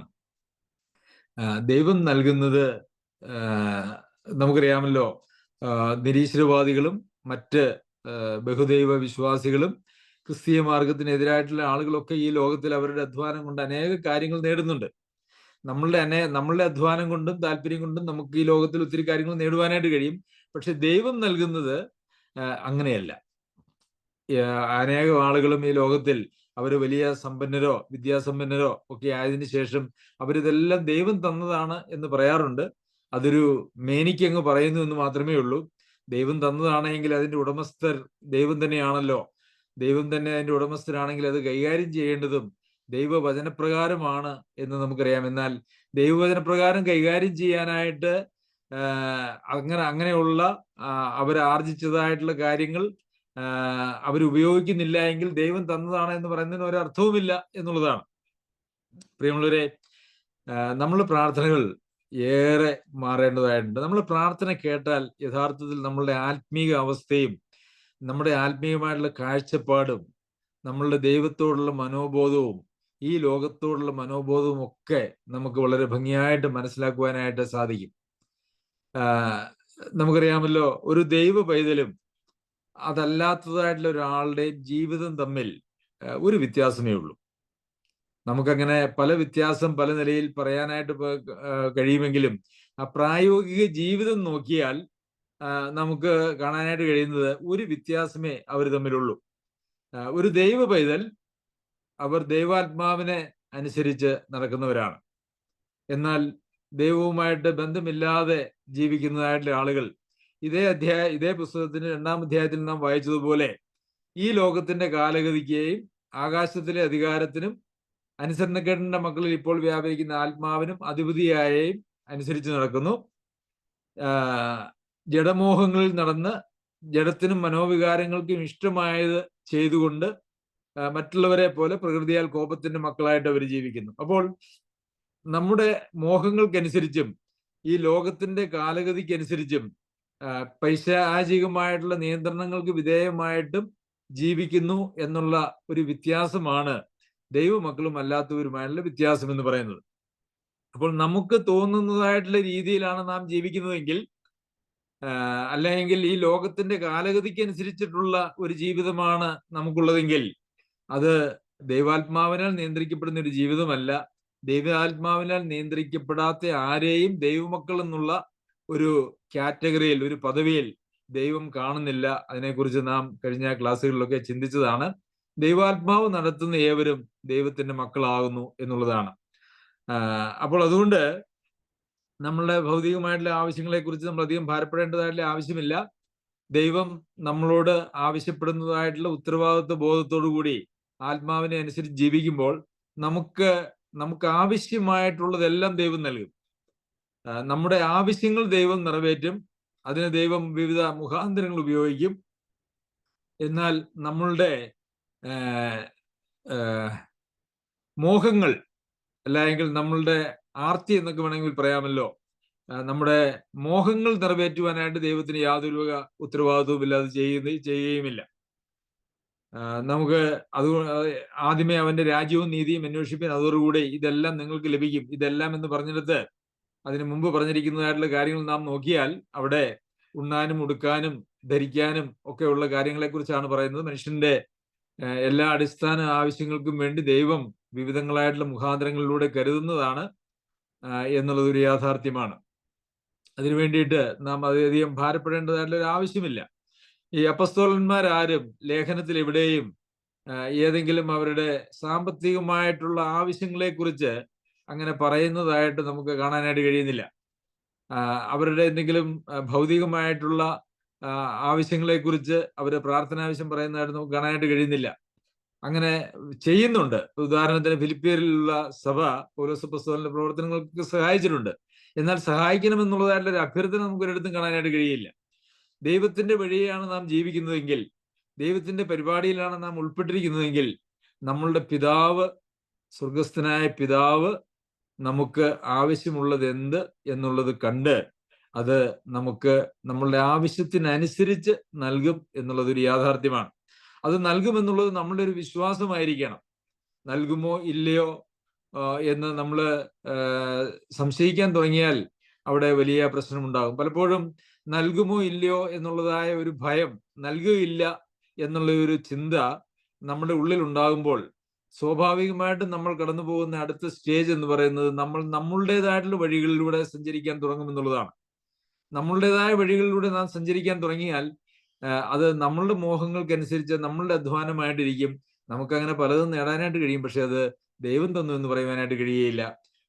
ദൈവം നൽകുന്നത് നമുക്കറിയാമല്ലോ. നിരീശ്വരവാദികളും മറ്റ് ബഹുദൈവ വിശ്വാസികളും ക്രിസ്തീയ മാർഗത്തിനെതിരായിട്ടുള്ള ആളുകളൊക്കെ ഈ ലോകത്തിൽ അവരുടെ അധ്വാനം കൊണ്ട് അനേക കാര്യങ്ങൾ നേടുന്നുണ്ട്. നമ്മളുടെ അധ്വാനം കൊണ്ടും താല്പര്യം കൊണ്ടും നമുക്ക് ഈ ലോകത്തിൽ ഒത്തിരി കാര്യങ്ങൾ നേടുവാനായിട്ട് കഴിയും. പക്ഷെ ദൈവം നൽകുന്നത് അങ്ങനെയല്ല. അനേകം ആളുകളും ഈ ലോകത്തിൽ അവർ വലിയ സമ്പന്നരോ വിദ്യാസമ്പന്നരോ ഒക്കെ ആയതിനു ശേഷം അവരിതെല്ലാം ദൈവം തന്നതാണ് എന്ന് പറയാറുണ്ട്. അതൊരു മേനിക്കങ്ങ് പറയുന്നു എന്ന് മാത്രമേ ഉള്ളൂ. ദൈവം തന്നതാണെങ്കിൽ അതിന്റെ ഉടമസ്ഥർ ദൈവം തന്നെയാണല്ലോ. ദൈവം തന്നെ അതിന്റെ ഉടമസ്ഥരാണെങ്കിൽ അത് കൈകാര്യം ചെയ്യേണ്ടതും ദൈവവചനപ്രകാരമാണ് എന്ന് നമുക്കറിയാം. എന്നാൽ ദൈവവചനപ്രകാരം കൈകാര്യം ചെയ്യാനായിട്ട് അങ്ങനെയുള്ള അവരാർജിച്ചതായിട്ടുള്ള കാര്യങ്ങൾ അവരുപയോഗിക്കുന്നില്ല എങ്കിൽ ദൈവം തന്നതാണ് എന്ന് പറയുന്നതിന് ഒരർത്ഥവുമില്ല എന്നുള്ളതാണ്. പ്രിയമുള്ളവരെ, നമ്മൾ പ്രാർത്ഥനകൾ ഏറെ മാറേണ്ടതായിട്ടുണ്ട്. നമ്മൾ പ്രാർത്ഥന കേട്ടാൽ യഥാർത്ഥത്തിൽ നമ്മളുടെ ആത്മീക അവസ്ഥയും നമ്മുടെ ആത്മീയമായിട്ടുള്ള കാഴ്ചപ്പാടും നമ്മളുടെ ദൈവത്തോടുള്ള മനോബോധവും ഈ ലോകത്തോടുള്ള മനോബോധവും ഒക്കെ നമുക്ക് വളരെ ഭംഗിയായിട്ട് മനസ്സിലാക്കുവാനായിട്ട് സാധിക്കും. നമുക്കറിയാമല്ലോ, ഒരു ദൈവ പൈതലും അതല്ലാത്തതായിട്ടുള്ള ഒരാളുടെയും ജീവിതം തമ്മിൽ ഒരു വ്യത്യാസമേ ഉള്ളൂ. നമുക്കങ്ങനെ പല വ്യത്യാസം പല നിലയിൽ പറയാനായിട്ട് കഴിയുമെങ്കിലും ആ പ്രായോഗിക ജീവിതം നോക്കിയാൽ നമുക്ക് കാണാനായിട്ട് കഴിയുന്നത് ഒരു വ്യത്യാസമേ അവർ തമ്മിലുള്ളൂ. ഒരു ദൈവ പൈതൽ അവർ ദൈവാത്മാവിനെ അനുസരിച്ച് നടക്കുന്നവരാണ്. എന്നാൽ ദൈവവുമായിട്ട് ബന്ധമില്ലാതെ ജീവിക്കുന്നതായിട്ടുള്ള ആളുകൾ ഇതേ പുസ്തകത്തിന്റെ 2-ാം അധ്യായത്തിൽ നാം വായിച്ചതുപോലെ ഈ ലോകത്തിന്റെ കാലഗതിക്കെയും ആകാശത്തിലെ അധികാരത്തിനും അനുസരണക്കേടിന്റെ മക്കളിൽ ഇപ്പോൾ വ്യാപരിക്കുന്ന ആത്മാവിനും അധിപതിയായും അനുസരിച്ച് നടക്കുന്നു. ജഡമോഹങ്ങളിൽ നടന്ന് ജഡത്തിനും മനോവികാരങ്ങൾക്കും ഇഷ്ടമായത് ചെയ്തുകൊണ്ട് മറ്റുള്ളവരെ പോലെ പ്രകൃതിയാൽ കോപത്തിന്റെ മക്കളായിട്ട് അവർ ജീവിക്കുന്നു. അപ്പോൾ നമ്മുടെ മോഹങ്ങൾക്കനുസരിച്ചും ഈ ലോകത്തിന്റെ കാലഗതിക്കനുസരിച്ചും പൈശാചികമായിട്ടുള്ള നിയന്ത്രണങ്ങൾക്ക് വിധേയമായിട്ടും ജീവിക്കുന്നു എന്നുള്ള ഒരു വ്യത്യാസമാണ് ദൈവമക്കളും അല്ലാത്തവരുമായിട്ടുള്ള വ്യത്യാസം എന്ന് പറയുന്നത്. അപ്പോൾ നമുക്ക് തോന്നുന്നതായിട്ടുള്ള രീതിയിലാണ് നാം ജീവിക്കുന്നതെങ്കിൽ, അല്ലെങ്കിൽ ഈ ലോകത്തിന്റെ കാലഗതിക്ക് അനുസരിച്ചിട്ടുള്ള ഒരു ജീവിതമാണ് നമുക്കുള്ളതെങ്കിൽ, അത് ദൈവാത്മാവിനാൽ നിയന്ത്രിക്കപ്പെടുന്ന ഒരു ജീവിതമല്ല. ദൈവാത്മാവിനാൽ നിയന്ത്രിക്കപ്പെടാത്ത ആരെയും ദൈവമക്കൾ എന്നുള്ള ഒരു കാറ്റഗറിയിൽ, ഒരു പദവിയിൽ ദൈവം കാണുന്നില്ല. അതിനെക്കുറിച്ച് നാം കഴിഞ്ഞ ക്ലാസ്സുകളിലൊക്കെ ചിന്തിച്ചതാണ്. ദൈവാത്മാവ് നടത്തുന്ന ഏവരും ദൈവത്തിന്റെ മക്കളാകുന്നു എന്നുള്ളതാണ്. അപ്പോൾ അതുകൊണ്ട് നമ്മളുടെ ഭൗതികമായിട്ടുള്ള ആവശ്യങ്ങളെ കുറിച്ച് നമ്മൾ അധികം ഭാരപ്പെടേണ്ടതായിട്ടുള്ള ആവശ്യമില്ല. ദൈവം നമ്മളോട് ആവശ്യപ്പെടുന്നതായിട്ടുള്ള ഉത്തരവാദിത്വ ബോധത്തോടു കൂടി ആത്മാവിനെ അനുസരിച്ച് ജീവിക്കുമ്പോൾ നമുക്ക് ആവശ്യമായിട്ടുള്ളതെല്ലാം ദൈവം നൽകും. നമ്മുടെ ആവശ്യങ്ങൾ ദൈവം നിറവേറ്റും. അതിന് ദൈവം വിവിധ മുഖാന്തരങ്ങൾ ഉപയോഗിക്കും. എന്നാൽ നമ്മളുടെ മോഹങ്ങൾ, അല്ലെങ്കിൽ നമ്മളുടെ ആർത്തി എന്നൊക്കെ വേണമെങ്കിൽ പറയാമല്ലോ, നമ്മുടെ മോഹങ്ങൾ നിറവേറ്റുവാനായിട്ട് ദൈവത്തിന് യാതൊരു വക ഉത്തരവാദിത്വവും ഇല്ലാതെ ചെയ്യുകയുമില്ല. നമുക്ക് അത് ആദ്യമേ അവന്റെ രാജ്യവും നീതിയും അന്വേഷിപ്പിൻ, അതോടുകൂടി ഇതെല്ലാം നിങ്ങൾക്ക് ലഭിക്കും. ഇതെല്ലാം എന്ന് പറഞ്ഞെടുത്ത് അതിനു മുമ്പ് പറഞ്ഞിരിക്കുന്നതായിട്ടുള്ള കാര്യങ്ങൾ നാം നോക്കിയാൽ അവിടെ ഉണ്ണാനും ഉടുക്കാനും ധരിക്കാനും ഒക്കെയുള്ള കാര്യങ്ങളെക്കുറിച്ചാണ് പറയുന്നത്. മനുഷ്യന്റെ എല്ലാ അടിസ്ഥാന ആവശ്യങ്ങൾക്കും വേണ്ടി ദൈവം വിവിധങ്ങളായിട്ടുള്ള മുഖാന്തരങ്ങളിലൂടെ കരുതുന്നതാണ് എന്നുള്ളതൊരു യാഥാർത്ഥ്യമാണ്. അതിനു വേണ്ടിയിട്ട് നാം അധികം ഭാരപ്പെടേണ്ടതായിട്ടുള്ള ഒരു ആവശ്യമില്ല. ഈ അപ്പസ്തോലന്മാരാരും ലേഖനത്തിൽ എവിടെയും ഏതെങ്കിലും അവരുടെ സാമ്പത്തികമായിട്ടുള്ള ആവശ്യങ്ങളെക്കുറിച്ച് അങ്ങനെ പറയുന്നതായിട്ട് നമുക്ക് കാണാനായിട്ട് കഴിയുന്നില്ല. അവരുടെ എന്തെങ്കിലും ഭൗതികമായിട്ടുള്ള ആവശ്യങ്ങളെക്കുറിച്ച് അവർ പ്രാർത്ഥനാവശ്യം പറയുന്നതായിട്ട് നമുക്ക് കാണാനായിട്ട് കഴിയുന്നില്ല. അങ്ങനെ ചെയ്യുന്നുണ്ട്. ഉദാഹരണത്തിന് ഫിലിപ്പിയറിലുള്ള സഭ പൗലോസ് അപ്പോസ്തലന്റെ പ്രവർത്തനങ്ങൾക്ക് സഹായിച്ചിട്ടുണ്ട്. എന്നാൽ സഹായിക്കണമെന്നുള്ളതായിട്ടുള്ള ഒരു അഭ്യർത്ഥന നമുക്ക് ഒരിടത്തും കാണാനായിട്ട് കഴിയില്ല. ദൈവത്തിന്റെ വഴിയാണ് നാം ജീവിക്കുന്നതെങ്കിൽ, ദൈവത്തിന്റെ പരിപാടിയിലാണ് നാം ഉൾപ്പെട്ടിരിക്കുന്നതെങ്കിൽ, നമ്മളുടെ പിതാവ്, സ്വർഗസ്ഥനായ പിതാവ് നമുക്ക് ആവശ്യമുള്ളത് എന്ത് എന്നുള്ളത് കണ്ട് അത് നമുക്ക് നമ്മളുടെ ആവശ്യത്തിനനുസരിച്ച് നൽകും എന്നുള്ളതൊരു യാഥാർത്ഥ്യമാണ്. അത് നൽകുമെന്നുള്ളത് നമ്മളുടെ ഒരു വിശ്വാസമായിരിക്കണം. നൽകുമോ ഇല്ലയോ എന്ന് നമ്മൾ സംശയിക്കാൻ തുടങ്ങിയാൽ അവിടെ വലിയ പ്രശ്നമുണ്ടാകും. പലപ്പോഴും നൽകുമോ ഇല്ലയോ എന്നുള്ളതായ ഒരു ഭയം, നൽകുകയില്ല എന്നുള്ള ഒരു ചിന്ത നമ്മുടെ ഉള്ളിൽ ഉണ്ടാകുമ്പോൾ സ്വാഭാവികമായിട്ടും നമ്മൾ കടന്നു പോകുന്ന അടുത്ത സ്റ്റേജ് എന്ന് പറയുന്നത് നമ്മളുടേതായിട്ടുള്ള വഴികളിലൂടെ സഞ്ചരിക്കാൻ തുടങ്ങുമെന്നുള്ളതാണ്. നമ്മളുടേതായ വഴികളിലൂടെ നാം സഞ്ചരിക്കാൻ തുടങ്ങിയാൽ അത് നമ്മളുടെ മോഹങ്ങൾക്കനുസരിച്ച് നമ്മളുടെ അധ്വാനമായിട്ടിരിക്കും. നമുക്കങ്ങനെ പലതും നേടാനായിട്ട് കഴിയും. പക്ഷെ അത് ദൈവം തന്നു എന്ന് പറയുവാനായിട്ട് കഴിയുകയില്ല.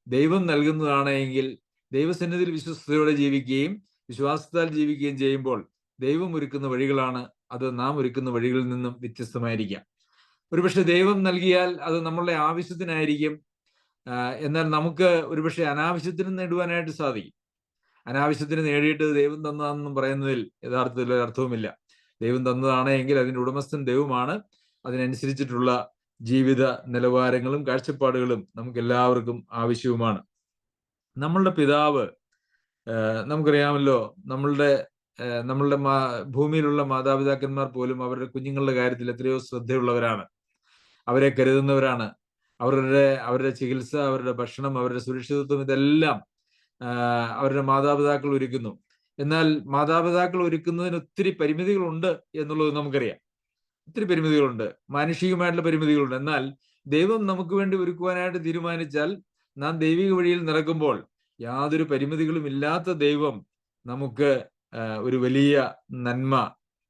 ദൈവം നൽകുന്നതാണ് എങ്കിൽ ദൈവസന്നിധിയിൽ വിശ്വസ്തയോടെ ജീവിക്കുകയും വിശ്വാസത്താൽ ജീവിക്കുകയും ചെയ്യുമ്പോൾ ദൈവം ഒരുക്കുന്ന വഴികളാണ് അത് നാം ഒരുക്കുന്ന വഴികളിൽ നിന്നും വ്യത്യസ്തമായിരിക്കാം. ഒരുപക്ഷെ ദൈവം നൽകിയാൽ അത് നമ്മളുടെ ആവശ്യത്തിനായിരിക്കും. എന്നാൽ നമുക്ക് ഒരുപക്ഷെ അനാവശ്യത്തിന് നേടുവാനായിട്ട് സാധിക്കും. അനാവശ്യത്തിന് നേടിയിട്ട് ദൈവം തന്നതാണെന്നും പറയുന്നതിൽ യഥാർത്ഥത്തിൽ ഒരു അർത്ഥവുമില്ല. ദൈവം തന്നതാണ് എങ്കിൽ അതിൻ്റെ ഉടമസ്ഥൻ ദൈവമാണ്. അതിനനുസരിച്ചിട്ടുള്ള ജീവിത നിലവാരങ്ങളും കാഴ്ചപ്പാടുകളും നമുക്ക് എല്ലാവർക്കും ആവശ്യവുമാണ്. നമ്മളുടെ പിതാവ്, നമുക്കറിയാമല്ലോ, നമ്മളുടെ ഭൂമിയിലുള്ള മാതാപിതാക്കന്മാർ പോലും അവരുടെ കുഞ്ഞുങ്ങളുടെ കാര്യത്തിൽ എത്രയോ ശ്രദ്ധയുള്ളവരാണ്. അവരെ കരുതുന്നവരാണ്. അവരുടെ ചികിത്സ, അവരുടെ ഭക്ഷണം, അവരുടെ സുരക്ഷിതത്വം, ഇതെല്ലാം അവരുടെ മാതാപിതാക്കൾ ഒരുക്കുന്നു. എന്നാൽ മാതാപിതാക്കൾ ഒരുക്കുന്നതിന് ഒത്തിരി പരിമിതികളുണ്ട് എന്നുള്ളത് നമുക്കറിയാം. ഒത്തിരി പരിമിതികളുണ്ട്, മാനുഷികമായിട്ടുള്ള പരിമിതികളുണ്ട്. എന്നാൽ ദൈവം നമുക്ക് വേണ്ടി ഒരുക്കുവാനായിട്ട് തീരുമാനിച്ചാൽ, നാം ദൈവിക വഴിയിൽ നടക്കുമ്പോൾ യാതൊരു പരിമിതികളും ഇല്ലാത്ത ദൈവം നമുക്ക് ഒരു വലിയ നന്മ,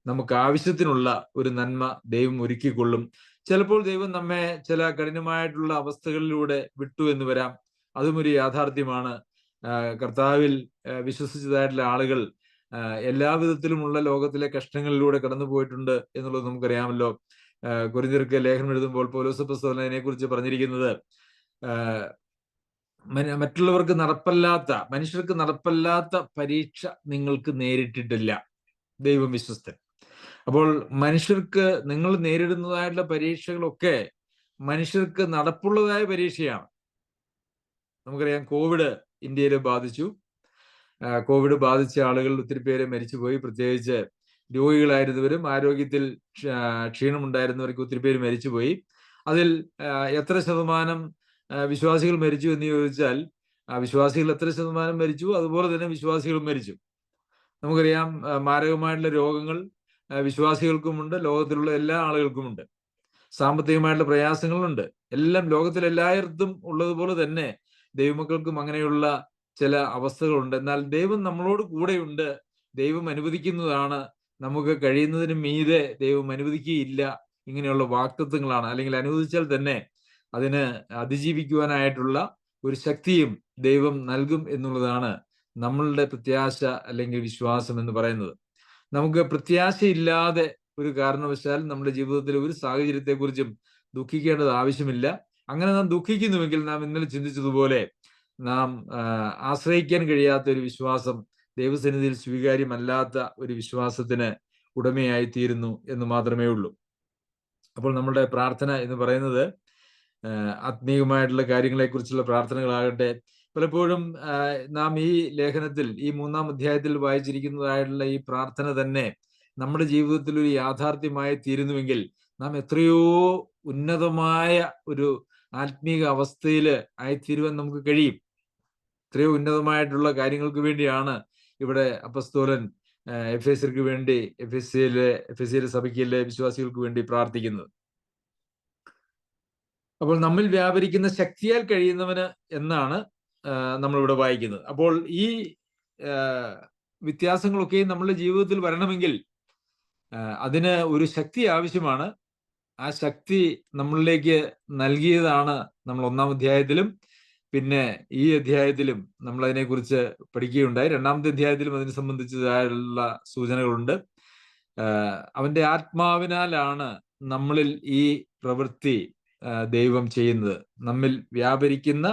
നമുക്ക് ആവശ്യത്തിനുള്ള ഒരു നന്മ ദൈവം ഒരുക്കിക്കൊള്ളും. ചിലപ്പോൾ ദൈവം നമ്മെ ചില കഠിനമായിട്ടുള്ള അവസ്ഥകളിലൂടെ വിട്ടു എന്ന് വരാം. അതും ഒരു യാഥാർത്ഥ്യമാണ്. കർത്താവിൽ വിശ്വസിച്ചതായിട്ടുള്ള ആളുകൾ എല്ലാവിധത്തിലുമുള്ള ലോകത്തിലെ കഷ്ടങ്ങളിലൂടെ കടന്നു പോയിട്ടുണ്ട് എന്നുള്ളത് നമുക്കറിയാമല്ലോ. കൊരിന്ത്യർക്ക് ലേഖനം എഴുതുമ്പോൾ പൗലോസ് അപ്പോസ്തലൻ അതിനെക്കുറിച്ച് പറഞ്ഞിരിക്കുന്നത്, മറ്റുള്ളവർക്ക് മനുഷ്യർക്ക് നടപ്പല്ലാത്ത പരീക്ഷ നിങ്ങൾക്ക് നേരിട്ടിട്ടില്ല, ദൈവം വിശ്വസ്തൻ. അപ്പോൾ മനുഷ്യർക്ക് നിങ്ങൾ നേരിടുന്നതായിട്ടുള്ള പരീക്ഷകളൊക്കെ മനുഷ്യർക്ക് നടപ്പുള്ളതായ പരീക്ഷയാണ്. നമുക്കറിയാം, കോവിഡ് ഇന്ത്യയിൽ ബാധിച്ചു. കോവിഡ് ബാധിച്ച ആളുകൾ ഒത്തിരി പേര് മരിച്ചുപോയി. പ്രത്യേകിച്ച് രോഗികളായിരുന്നവരും ആരോഗ്യത്തിൽ ക്ഷീണമുണ്ടായിരുന്നവർക്ക് ഒത്തിരി പേര് മരിച്ചുപോയി. അതിൽ എത്ര ശതമാനം വിശ്വാസികൾ മരിച്ചു എന്ന് ചോദിച്ചാൽ, വിശ്വാസികൾ എത്ര ശതമാനം മരിച്ചു, അതുപോലെ തന്നെ വിശ്വാസികളും മരിച്ചു. നമുക്കറിയാം, മാരകമായിട്ടുള്ള രോഗങ്ങൾ വിശ്വാസികൾക്കുമുണ്ട്, ലോകത്തിലുള്ള എല്ലാ ആളുകൾക്കുമുണ്ട്. സാമ്പത്തികമായിട്ടുള്ള പ്രയാസങ്ങളുണ്ട്. എല്ലാം ലോകത്തിലെല്ലായിടത്തും ഉള്ളതുപോലെ തന്നെ ദൈവമക്കൾക്കും അങ്ങനെയുള്ള ചില അവസ്ഥകളുണ്ട്. എന്നാൽ ദൈവം നമ്മളോട് കൂടെയുണ്ട്. ദൈവം അനുവദിക്കുന്നതാണ്, നമുക്ക് കഴിയുന്നതിന് മീതെ ദൈവം അനുവദിക്കുകയില്ല. ഇങ്ങനെയുള്ള വാക്തത്വങ്ങളാണ്. അല്ലെങ്കിൽ അനുവദിച്ചാൽ തന്നെ അതിന് അതിജീവിക്കുവാനായിട്ടുള്ള ഒരു ശക്തിയും ദൈവം നൽകും എന്നുള്ളതാണ് നമ്മളുടെ പ്രത്യാശ അല്ലെങ്കിൽ വിശ്വാസം എന്ന് പറയുന്നത്. നമുക്ക് പ്രത്യാശയില്ലാതെ ഒരു കാരണവശാലും നമ്മുടെ ജീവിതത്തിലെ ഒരു സാഹചര്യത്തെക്കുറിച്ചും ദുഃഖിക്കേണ്ടത് ആവശ്യമില്ല. അങ്ങനെ നാം ദുഃഖിക്കുന്നുവെങ്കിൽ, നാം ഇന്നലെ ചിന്തിച്ചതുപോലെ, നാം ആശ്രയിക്കാൻ കഴിയാത്ത ഒരു വിശ്വാസം ദൈവസന്നിധിയിൽ സ്വീകാര്യമല്ലാത്ത ഒരു വിശ്വാസത്തിന് ഉടമയായി തീരുന്നു എന്ന് മാത്രമേ ഉള്ളൂ. അപ്പോൾ നമ്മുടെ പ്രാർത്ഥന എന്ന് പറയുന്നത് ആത്മീയമായിട്ടുള്ള കാര്യങ്ങളെക്കുറിച്ചുള്ള പ്രാർത്ഥനകളാകട്ടെ, പലപ്പോഴും നാം ഈ ലേഖനത്തിൽ, ഈ 3-ാം അധ്യായത്തിൽ വായിച്ചിരിക്കുന്നതായിട്ടുള്ള ഈ പ്രാർത്ഥന തന്നെ നമ്മുടെ ജീവിതത്തിൽ ഒരു യാഥാർത്ഥ്യമായി തീരുന്നുവെങ്കിൽ, നാം എത്രയോ ഉന്നതമായ ഒരു ആത്മീക അവസ്ഥയിൽ ആയിത്തീരുവാൻ നമുക്ക് കഴിയും. എത്രയോ ഉന്നതമായിട്ടുള്ള കാര്യങ്ങൾക്ക് വേണ്ടിയാണ് ഇവിടെ അപ്പസ്തോലൻ എഫേസ്യർക്ക് വേണ്ടി, എഫേസ്യയിലെ സഭയ്ക്കിലെ വിശ്വാസികൾക്ക് വേണ്ടി പ്രാർത്ഥിക്കുന്നത്. അപ്പോൾ നമ്മിൽ വ്യാപരിക്കുന്ന ശക്തിയാൽ കഴിയുന്നവന് എന്നാണ് നമ്മളിവിടെ വായിക്കുന്നത്. അപ്പോൾ ഈ വ്യത്യാസങ്ങളൊക്കെയും നമ്മളുടെ ജീവിതത്തിൽ വരണമെങ്കിൽ അതിന് ഒരു ശക്തി ആവശ്യമാണ്. ആ ശക്തി നമ്മളിലേക്ക് നൽകിയതാണ് നമ്മൾ 1-ാം അധ്യായത്തിലും പിന്നെ ഈ അധ്യായത്തിലും നമ്മൾ അതിനെക്കുറിച്ച് പഠിക്കുകയുണ്ടായി. 2-ാമത്തെ അധ്യായത്തിലും അതിനെ സംബന്ധിച്ചതായുള്ള സൂചനകളുണ്ട്. അവന്റെ ആത്മാവിനാലാണ് നമ്മളിൽ ഈ പ്രവൃത്തി ദൈവം ചെയ്യുന്നത്, നമ്മിൽ വ്യാപരിക്കുന്ന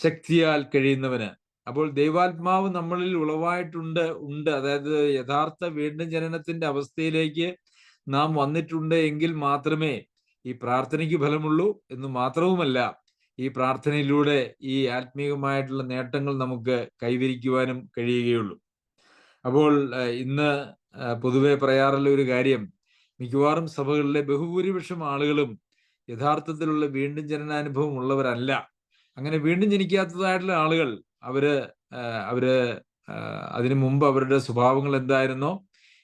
ശക്തിയാൽ കഴിയുന്നവന്. അപ്പോൾ ദൈവാത്മാവ് നമ്മളിൽ ഉണ്ട്. അതായത് യഥാർത്ഥ വീണ്ടും ജനനത്തിന്റെ അവസ്ഥയിലേക്ക് നാം വന്നിട്ടുണ്ട് എങ്കിൽ മാത്രമേ ഈ പ്രാർത്ഥനയ്ക്ക് ഫലമുള്ളൂ എന്ന് മാത്രവുമല്ല, ഈ പ്രാർത്ഥനയിലൂടെ ഈ ആത്മീയമായിട്ടുള്ള നേട്ടങ്ങൾ നമുക്ക് കൈവരിക്കുവാനും കഴിയുകയുള്ളൂ. അപ്പോൾ ഇന്ന് പൊതുവെ പറയാറുള്ള ഒരു കാര്യം, മിക്കവാറും സഭകളിലെ ബഹുഭൂരിപക്ഷം ആളുകളും യഥാർത്ഥത്തിലുള്ള വീണ്ടും ജനനാനുഭവം ഉള്ളവരല്ല. അങ്ങനെ വീണ്ടും ജനിക്കാത്തതായിട്ടുള്ള ആളുകൾ അവര് അതിനു മുമ്പ് അവരുടെ സ്വഭാവങ്ങൾ എന്തായിരുന്നോ,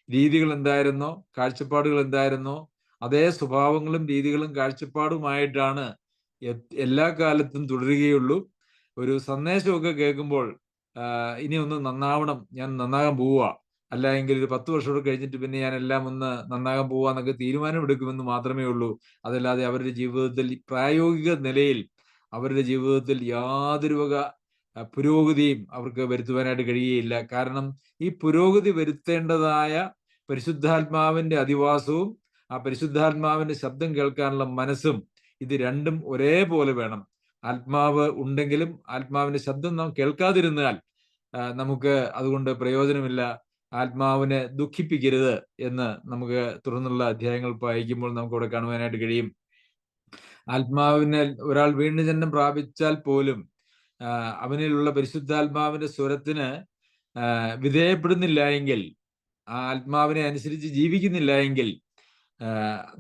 രീതികൾ എന്തായിരുന്നോ, കാഴ്ചപ്പാടുകൾ എന്തായിരുന്നോ, അതേ സ്വഭാവങ്ങളും രീതികളും കാഴ്ചപ്പാടുമായിട്ടാണ് എല്ലാ കാലത്തും തുടരുകയുള്ളൂ. ഒരു സന്ദേശമൊക്കെ കേൾക്കുമ്പോൾ ഇനി ഒന്ന് നന്നാവണം, ഞാൻ നന്നാകാൻ പോവുക, അല്ല എങ്കിൽ ഒരു 10 വർഷം കൂടെ കഴിഞ്ഞിട്ട് പിന്നെ ഞാൻ എല്ലാം ഒന്ന് നന്നാകാൻ പോവാന്നൊക്കെ തീരുമാനമെടുക്കുമെന്ന് മാത്രമേ ഉള്ളൂ. അതല്ലാതെ അവരുടെ ജീവിതത്തിൽ പ്രായോഗിക നിലയിൽ അവരുടെ ജീവിതത്തിൽ യാതൊരു വക പുരോഗതിയും അവർക്ക് വരുത്തുവാനായിട്ട് കഴിയുകയില്ല. കാരണം ഈ പുരോഗതി വരുത്തേണ്ടതായ പരിശുദ്ധാത്മാവിന്റെ അധിവാസവും ആ പരിശുദ്ധാത്മാവിന്റെ ശബ്ദം കേൾക്കാനുള്ള മനസ്സും, ഇത് രണ്ടും ഒരേപോലെ വേണം. ആത്മാവ് ഉണ്ടെങ്കിലും ആത്മാവിന്റെ ശബ്ദം നാം കേൾക്കാതിരുന്നാൽ നമുക്ക് അതുകൊണ്ട് പ്രയോജനമില്ല. ആത്മാവിനെ ദുഃഖിപ്പിക്കരുത് എന്ന് നമുക്ക് തുടർന്നുള്ള അധ്യായങ്ങൾ വായിക്കുമ്പോൾ നമുക്ക് ഇവിടെ കാണുവാനായിട്ട് കഴിയും. ആത്മാവിനെ ഒരാൾ വീണ്ടും ജന്മം പ്രാപിച്ചാൽ പോലും അവനിലുള്ള പരിശുദ്ധാത്മാവിന്റെ സ്വരത്തിന് വിധേയപ്പെടുന്നില്ല എങ്കിൽ, ആ ആത്മാവിനെ അനുസരിച്ച് ജീവിക്കുന്നില്ല എങ്കിൽ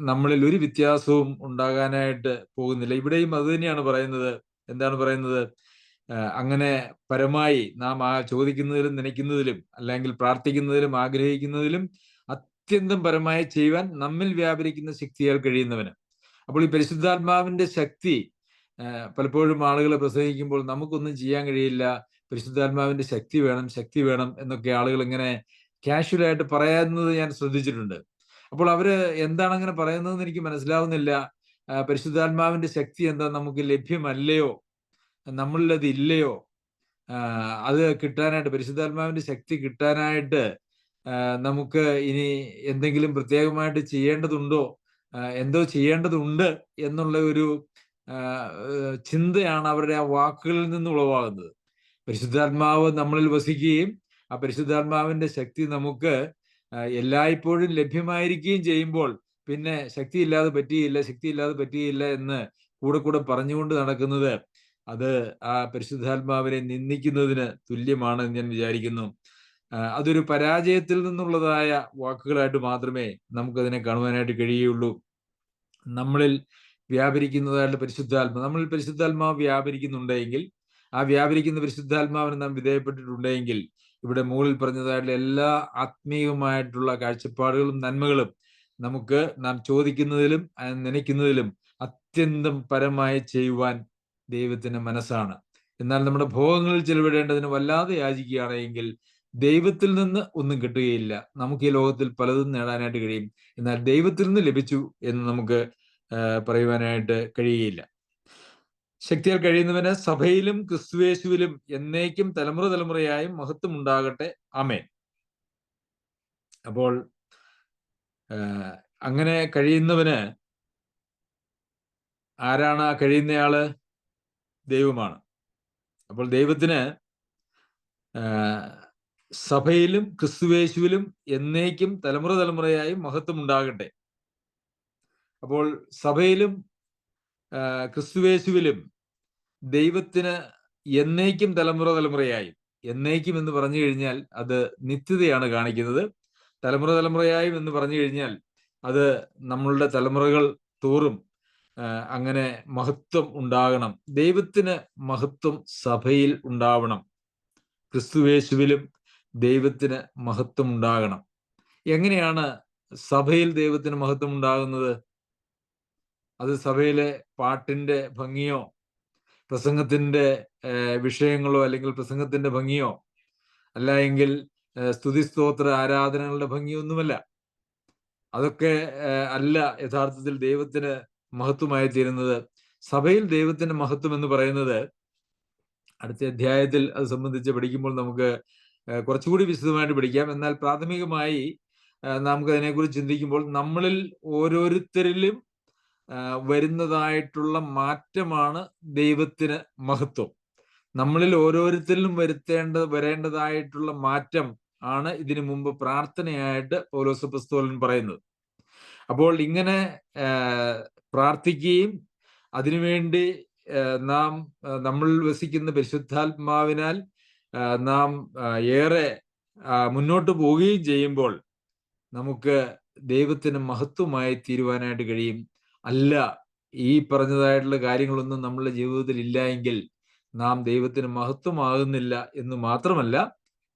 നമ്മളിൽ ഒരു വ്യത്യാസവും ഉണ്ടാകാനായിട്ട് പോകുന്നില്ല. ഇവിടെയും അത് തന്നെയാണ് പറയുന്നത്. എന്താണ് പറയുന്നത്? അങ്ങനെ പരമായി നാം ചോദിക്കുന്നതിലും നനയ്ക്കുന്നതിലും അല്ലെങ്കിൽ പ്രാർത്ഥിക്കുന്നതിലും ആഗ്രഹിക്കുന്നതിലും അത്യന്തം പരമായി ചെയ്യുവാൻ നമ്മിൽ വ്യാപരിക്കുന്ന ശക്തിയാൽ കഴിയുന്നവന്. അപ്പോൾ ഈ പരിശുദ്ധാത്മാവിന്റെ ശക്തി പലപ്പോഴും ആളുകൾ പ്രസംഗിക്കുമ്പോൾ നമുക്കൊന്നും ചെയ്യാൻ കഴിയില്ല, പരിശുദ്ധാത്മാവിന്റെ ശക്തി വേണം, ശക്തി വേണം എന്നൊക്കെ ആളുകൾ ഇങ്ങനെ കാഷ്വലായിട്ട് പറയുന്നത് ഞാൻ ശ്രദ്ധിച്ചിട്ടുണ്ട്. അപ്പോൾ അവര് എന്താണ് അങ്ങനെ പറയുന്നതെന്ന് എനിക്ക് മനസ്സിലാവുന്നില്ല. പരിശുദ്ധാത്മാവിന്റെ ശക്തി എന്താ, നമുക്ക് ലഭ്യമല്ലയോ, നമ്മളിൽ അത് ഇല്ലയോ? അത് കിട്ടാനായിട്ട്, പരിശുദ്ധാത്മാവിന്റെ ശക്തി കിട്ടാനായിട്ട് നമുക്ക് ഇനി എന്തെങ്കിലും പ്രത്യേകമായിട്ട് ചെയ്യേണ്ടതുണ്ടോ, എന്തോ ചെയ്യേണ്ടതുണ്ട് എന്നുള്ള ഒരു ചിന്തയാണ് അവരുടെ ആ വാക്കുകളിൽ നിന്ന് ഉളവാകുന്നത്. പരിശുദ്ധാത്മാവ് നമ്മളിൽ വസിക്കുകയും ആ പരിശുദ്ധാത്മാവിന്റെ ശക്തി നമുക്ക് എല്ലായ്പ്പോഴും ലഭ്യമായിരിക്കുകയും ചെയ്യുമ്പോൾ പിന്നെ ശക്തിയില്ലാതെ പറ്റിയില്ല എന്ന് കൂടെ പറഞ്ഞുകൊണ്ട് നടക്കുന്നത്, അത് ആ പരിശുദ്ധാത്മാവിനെ നിന്ദിക്കുന്നതിന് തുല്യമാണ് എന്ന് ഞാൻ വിചാരിക്കുന്നു. അതൊരു പരാജയത്തിൽ നിന്നുള്ളതായ വാക്കുകളായിട്ട് മാത്രമേ നമുക്കതിനെ കാണുവാനായിട്ട് കഴിയുള്ളൂ. നമ്മളിൽ വ്യാപരിക്കുന്നതായിട്ട് നമ്മളിൽ പരിശുദ്ധാത്മാവ് വ്യാപരിക്കുന്നുണ്ടെങ്കിൽ, ആ വ്യാപരിക്കുന്ന പരിശുദ്ധാത്മാവിന് നാം വിധേയപ്പെട്ടിട്ടുണ്ടെങ്കിൽ, ഇവിടെ മുകളിൽ പറഞ്ഞതായിട്ടുള്ള എല്ലാ ആത്മീയമായിട്ടുള്ള കാഴ്ചപ്പാടുകളും നന്മകളും നമുക്ക് നാം ചോദിക്കുന്നതിലും നനയ്ക്കുന്നതിലും അത്യന്തം പരമായി ചെയ്യുവാൻ ദൈവത്തിന് മനസ്സാണ്. എന്നാൽ നമ്മുടെ ഭോഗങ്ങളിൽ ചെലവിടേണ്ടതിന് വല്ലാതെ യാചിക്കുകയാണെങ്കിൽ ദൈവത്തിൽ നിന്ന് ഒന്നും കിട്ടുകയില്ല. നമുക്ക് ഈ ലോകത്തിൽ പലതും നേടാനായിട്ട് കഴിയും, എന്നാൽ ദൈവത്തിൽ നിന്ന് ലഭിച്ചു എന്ന് നമുക്ക് പറയുവാനായിട്ട് കഴിയുകയില്ല. ശക്തിയാൽ കഴിയുന്നവന് സഭയിലും ക്രിസ്തുയേശുവിലും എന്നേക്കും തലമുറയായും മഹത്വം ഉണ്ടാകട്ടെ. ആമേൻ. അപ്പോൾ അങ്ങനെ കഴിയുന്നവന് ആരാണ്? ആ കഴിയുന്നയാള് ദൈവമാണ്. അപ്പോൾ ദൈവത്തിന് സഭയിലും ക്രിസ്തുയേശുവിലും എന്നേക്കും തലമുറയായും മഹത്വം ഉണ്ടാകട്ടെ. അപ്പോൾ സഭയിലും ക്രിസ്തുയേശുവിലും ദൈവത്തിന് എന്നേക്കും തലമുറയായും, എന്നേക്കും എന്ന് പറഞ്ഞു കഴിഞ്ഞാൽ അത് നിത്യതയാണ് കാണിക്കുന്നത്. തലമുറയായും എന്ന് പറഞ്ഞു കഴിഞ്ഞാൽ അത് നമ്മളുടെ തലമുറകൾ തോറും അങ്ങനെ മഹത്വം ഉണ്ടാകണം. ദൈവത്തിന് മഹത്വം സഭയിൽ ഉണ്ടാവണം. ക്രിസ്തുയേശുവിലും ദൈവത്തിന് മഹത്വം ഉണ്ടാകണം. എങ്ങനെയാണ് സഭയിൽ ദൈവത്തിന് മഹത്വം ഉണ്ടാകുന്നത്? അത് സഭയിലെ പാട്ടിന്റെ ഭംഗിയോ പ്രസംഗത്തിന്റെ വിഷയങ്ങളോ അല്ലെങ്കിൽ പ്രസംഗത്തിന്റെ ഭംഗിയോ അല്ല എങ്കിൽ സ്തുതിസ്തോത്ര ആരാധനകളുടെ ഭംഗിയൊന്നുമല്ല. അതൊക്കെ അല്ല യഥാർത്ഥത്തിൽ ദൈവത്തിന് മഹത്വമായി തീരുന്നത്. സഭയിൽ ദൈവത്തിന്റെ മഹത്വം എന്ന് പറയുന്നത് അടുത്ത അധ്യായത്തിൽ അത് സംബന്ധിച്ച് പഠിക്കുമ്പോൾ നമുക്ക് കുറച്ചുകൂടി വിശദമായിട്ട് പഠിക്കാം. എന്നാൽ പ്രാഥമികമായി നമുക്ക് അതിനെക്കുറിച്ച് ചിന്തിക്കുമ്പോൾ നമ്മളിൽ ഓരോരുത്തരിലും വരുന്നതായിട്ടുള്ള മാറ്റമാണ് ദൈവത്തിന് മഹത്വം. നമ്മളിൽ ഓരോരുത്തരിലും വരേണ്ടതായിട്ടുള്ള മാറ്റം ആണ് ഇതിനു മുമ്പ് പ്രാർത്ഥനയായിട്ട് പൗലോസ് അപ്പോസ്തലൻ പറയുന്നത്. അപ്പോൾ ഇങ്ങനെ പ്രാർത്ഥിക്കുകയും അതിനുവേണ്ടി നമ്മൾ വസിക്കുന്ന പരിശുദ്ധാത്മാവിനാൽ നാം ഏറെ മുന്നോട്ട് പോവുകയും ചെയ്യുമ്പോൾ നമുക്ക് ദൈവത്തിന് മഹത്വമായി തീരുവാനായിട്ട് കഴിയും. അല്ല, ഈ പറഞ്ഞതായിട്ടുള്ള കാര്യങ്ങളൊന്നും നമ്മളുടെ ജീവിതത്തിൽ ഇല്ല എങ്കിൽ നാം ദൈവത്തിന് മഹത്വമാകുന്നില്ല എന്ന് മാത്രമല്ല,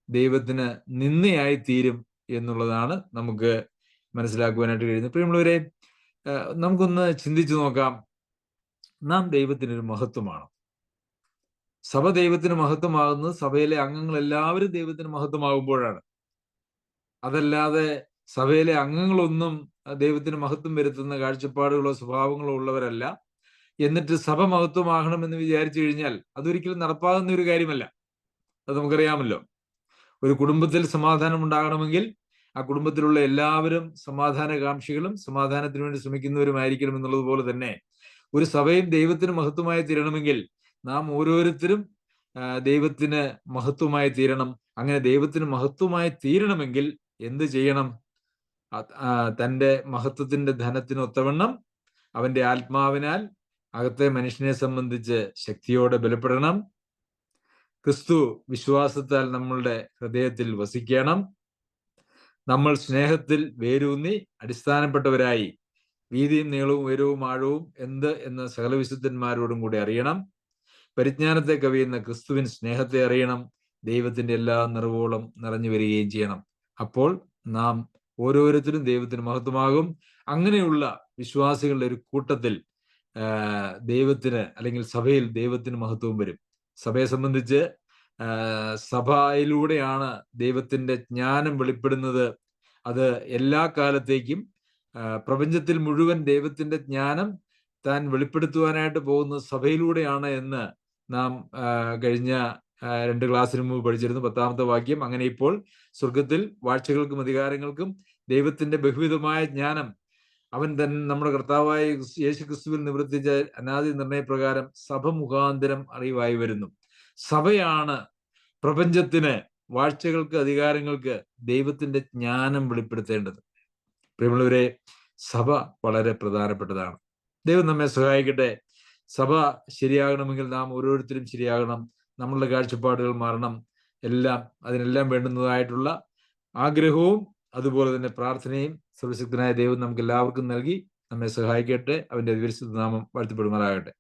ദൈവത്തിന് നിന്ദയായി തീരും എന്നുള്ളതാണ് നമുക്ക് മനസ്സിലാക്കുവാനായിട്ട് കഴിയുന്നത്. പ്രിയമുള്ളവരെ, നമുക്കൊന്ന് ചിന്തിച്ചു നോക്കാം. നാം ദൈവത്തിനൊരു മഹത്വമാണ്. സഭ ദൈവത്തിന് മഹത്വമാകുന്നത് സഭയിലെ അംഗങ്ങൾ എല്ലാവരും ദൈവത്തിന് മഹത്വമാകുമ്പോഴാണ്. അതല്ലാതെ സഭയിലെ അംഗങ്ങളൊന്നും ദൈവത്തിന് മഹത്വം വരുത്തുന്ന കാഴ്ചപ്പാടുകളോ സ്വഭാവങ്ങളോ ഉള്ളവരല്ല. എന്നിട്ട് സഭ മഹത്വമാകണമെന്ന് വിചാരിച്ചു കഴിഞ്ഞാൽ അതൊരിക്കലും നടപ്പാകുന്ന ഒരു കാര്യമല്ല. അത് നമുക്കറിയാമല്ലോ. ഒരു കുടുംബത്തിൽ സമാധാനം ഉണ്ടാകണമെങ്കിൽ ആ കുടുംബത്തിലുള്ള എല്ലാവരും സമാധാനകാംക്ഷികളും സമാധാനത്തിന് വേണ്ടി ശ്രമിക്കുന്നവരുമായിരിക്കണം എന്നുള്ളത് പോലെ തന്നെ ഒരു സഭയും ദൈവത്തിന് മഹത്വമായി തീരണമെങ്കിൽ നാം ഓരോരുത്തരും ദൈവത്തിന് മഹത്വമായി തീരണം. അങ്ങനെ ദൈവത്തിന് മഹത്വമായി തീരണമെങ്കിൽ എന്ത് ചെയ്യണം? തൻ്റെ മഹത്വത്തിന്റെ ധനത്തിനൊത്തവണ്ണം അവന്റെ ആത്മാവിനാൽ അകത്തെ മനുഷ്യനെ സംബന്ധിച്ച് ശക്തിയോടെ ബലപ്പെടണം. ക്രിസ്തു വിശ്വാസത്താൽ നമ്മളുടെ ഹൃദയത്തിൽ വസിക്കണം. നമ്മൾ സ്നേഹത്തിൽ വേരൂന്നി അടിസ്ഥാനപ്പെട്ടവരായി വീതിയും നീളവും ഉയരവും ആഴവും എന്ത് എന്ന് സകല വിശുദ്ധന്മാരോടും കൂടി അറിയണം. പരിജ്ഞാനത്തെ കവിയുന്ന ക്രിസ്തുവിൻ സ്നേഹത്തെ അറിയണം. ദൈവത്തിന്റെ എല്ലാ നിറവോളം നിറഞ്ഞു വരികയും ചെയ്യണം. അപ്പോൾ നാം ഓരോരുത്തരും ദൈവത്തിന് മഹത്വമാകും. അങ്ങനെയുള്ള വിശ്വാസികളുടെ ഒരു കൂട്ടത്തിൽ ദൈവത്തിന്, അല്ലെങ്കിൽ സഭയിൽ ദൈവത്തിന് മഹത്വം വരും. സഭയെ സംബന്ധിച്ച് സഭയിലൂടെയാണ് ദൈവത്തിന്റെ ജ്ഞാനം വെളിപ്പെടുന്നത്. അത് എല്ലാ കാലത്തേക്കും പ്രപഞ്ചത്തിൽ മുഴുവൻ ദൈവത്തിന്റെ ജ്ഞാനം താൻ വെളിപ്പെടുത്തുവാനായിട്ട് പോകുന്നത് സഭയിലൂടെയാണ് എന്ന് നാം കഴിഞ്ഞ 2 ക്ലാസ്സിന് മുമ്പ് പഠിച്ചിരുന്നു. 10ാമത്തെ വാക്യം. അങ്ങനെ ഇപ്പോൾ സ്വർഗത്തിൽ വാഴ്ചകൾക്കും അധികാരങ്ങൾക്കും ദൈവത്തിന്റെ ബഹുവിധമായ ജ്ഞാനം അവൻ തന്നെ നമ്മുടെ കർത്താവായ യേശു ക്രിസ്തുവിൽ നിവർത്തിച്ച അനാദി നിർണയപ്രകാരം സഭ മുഖാന്തരം അറിവായി വരുന്നു. സഭയാണ് പ്രപഞ്ചത്തിന്, വാഴ്ചകൾക്ക്, അധികാരങ്ങൾക്ക് ദൈവത്തിന്റെ ജ്ഞാനം വെളിപ്പെടുത്തേണ്ടത്. പ്രിയമുള്ളവരെ, സഭ വളരെ പ്രധാനപ്പെട്ടതാണ്. ദൈവം നമ്മെ സഹായിക്കട്ടെ. സഭ ശരിയാകണമെങ്കിൽ നാം ഓരോരുത്തരും ശരിയാകണം. നമ്മളുടെ കാഴ്ചപ്പാടുകൾ മാറണം. അതിനെല്ലാം വേണ്ടുന്നതായിട്ടുള്ള ആഗ്രഹവും അതുപോലെ തന്നെ പ്രാർത്ഥനയും സർവശക്തനായ ദൈവം നമുക്ക് എല്ലാവർക്കും നൽകി നമ്മെ സഹായിക്കട്ടെ. അവന്റെ പരിശുദ്ധ നാമം വാഴ്ത്തപ്പെടുമാറാകട്ടെ.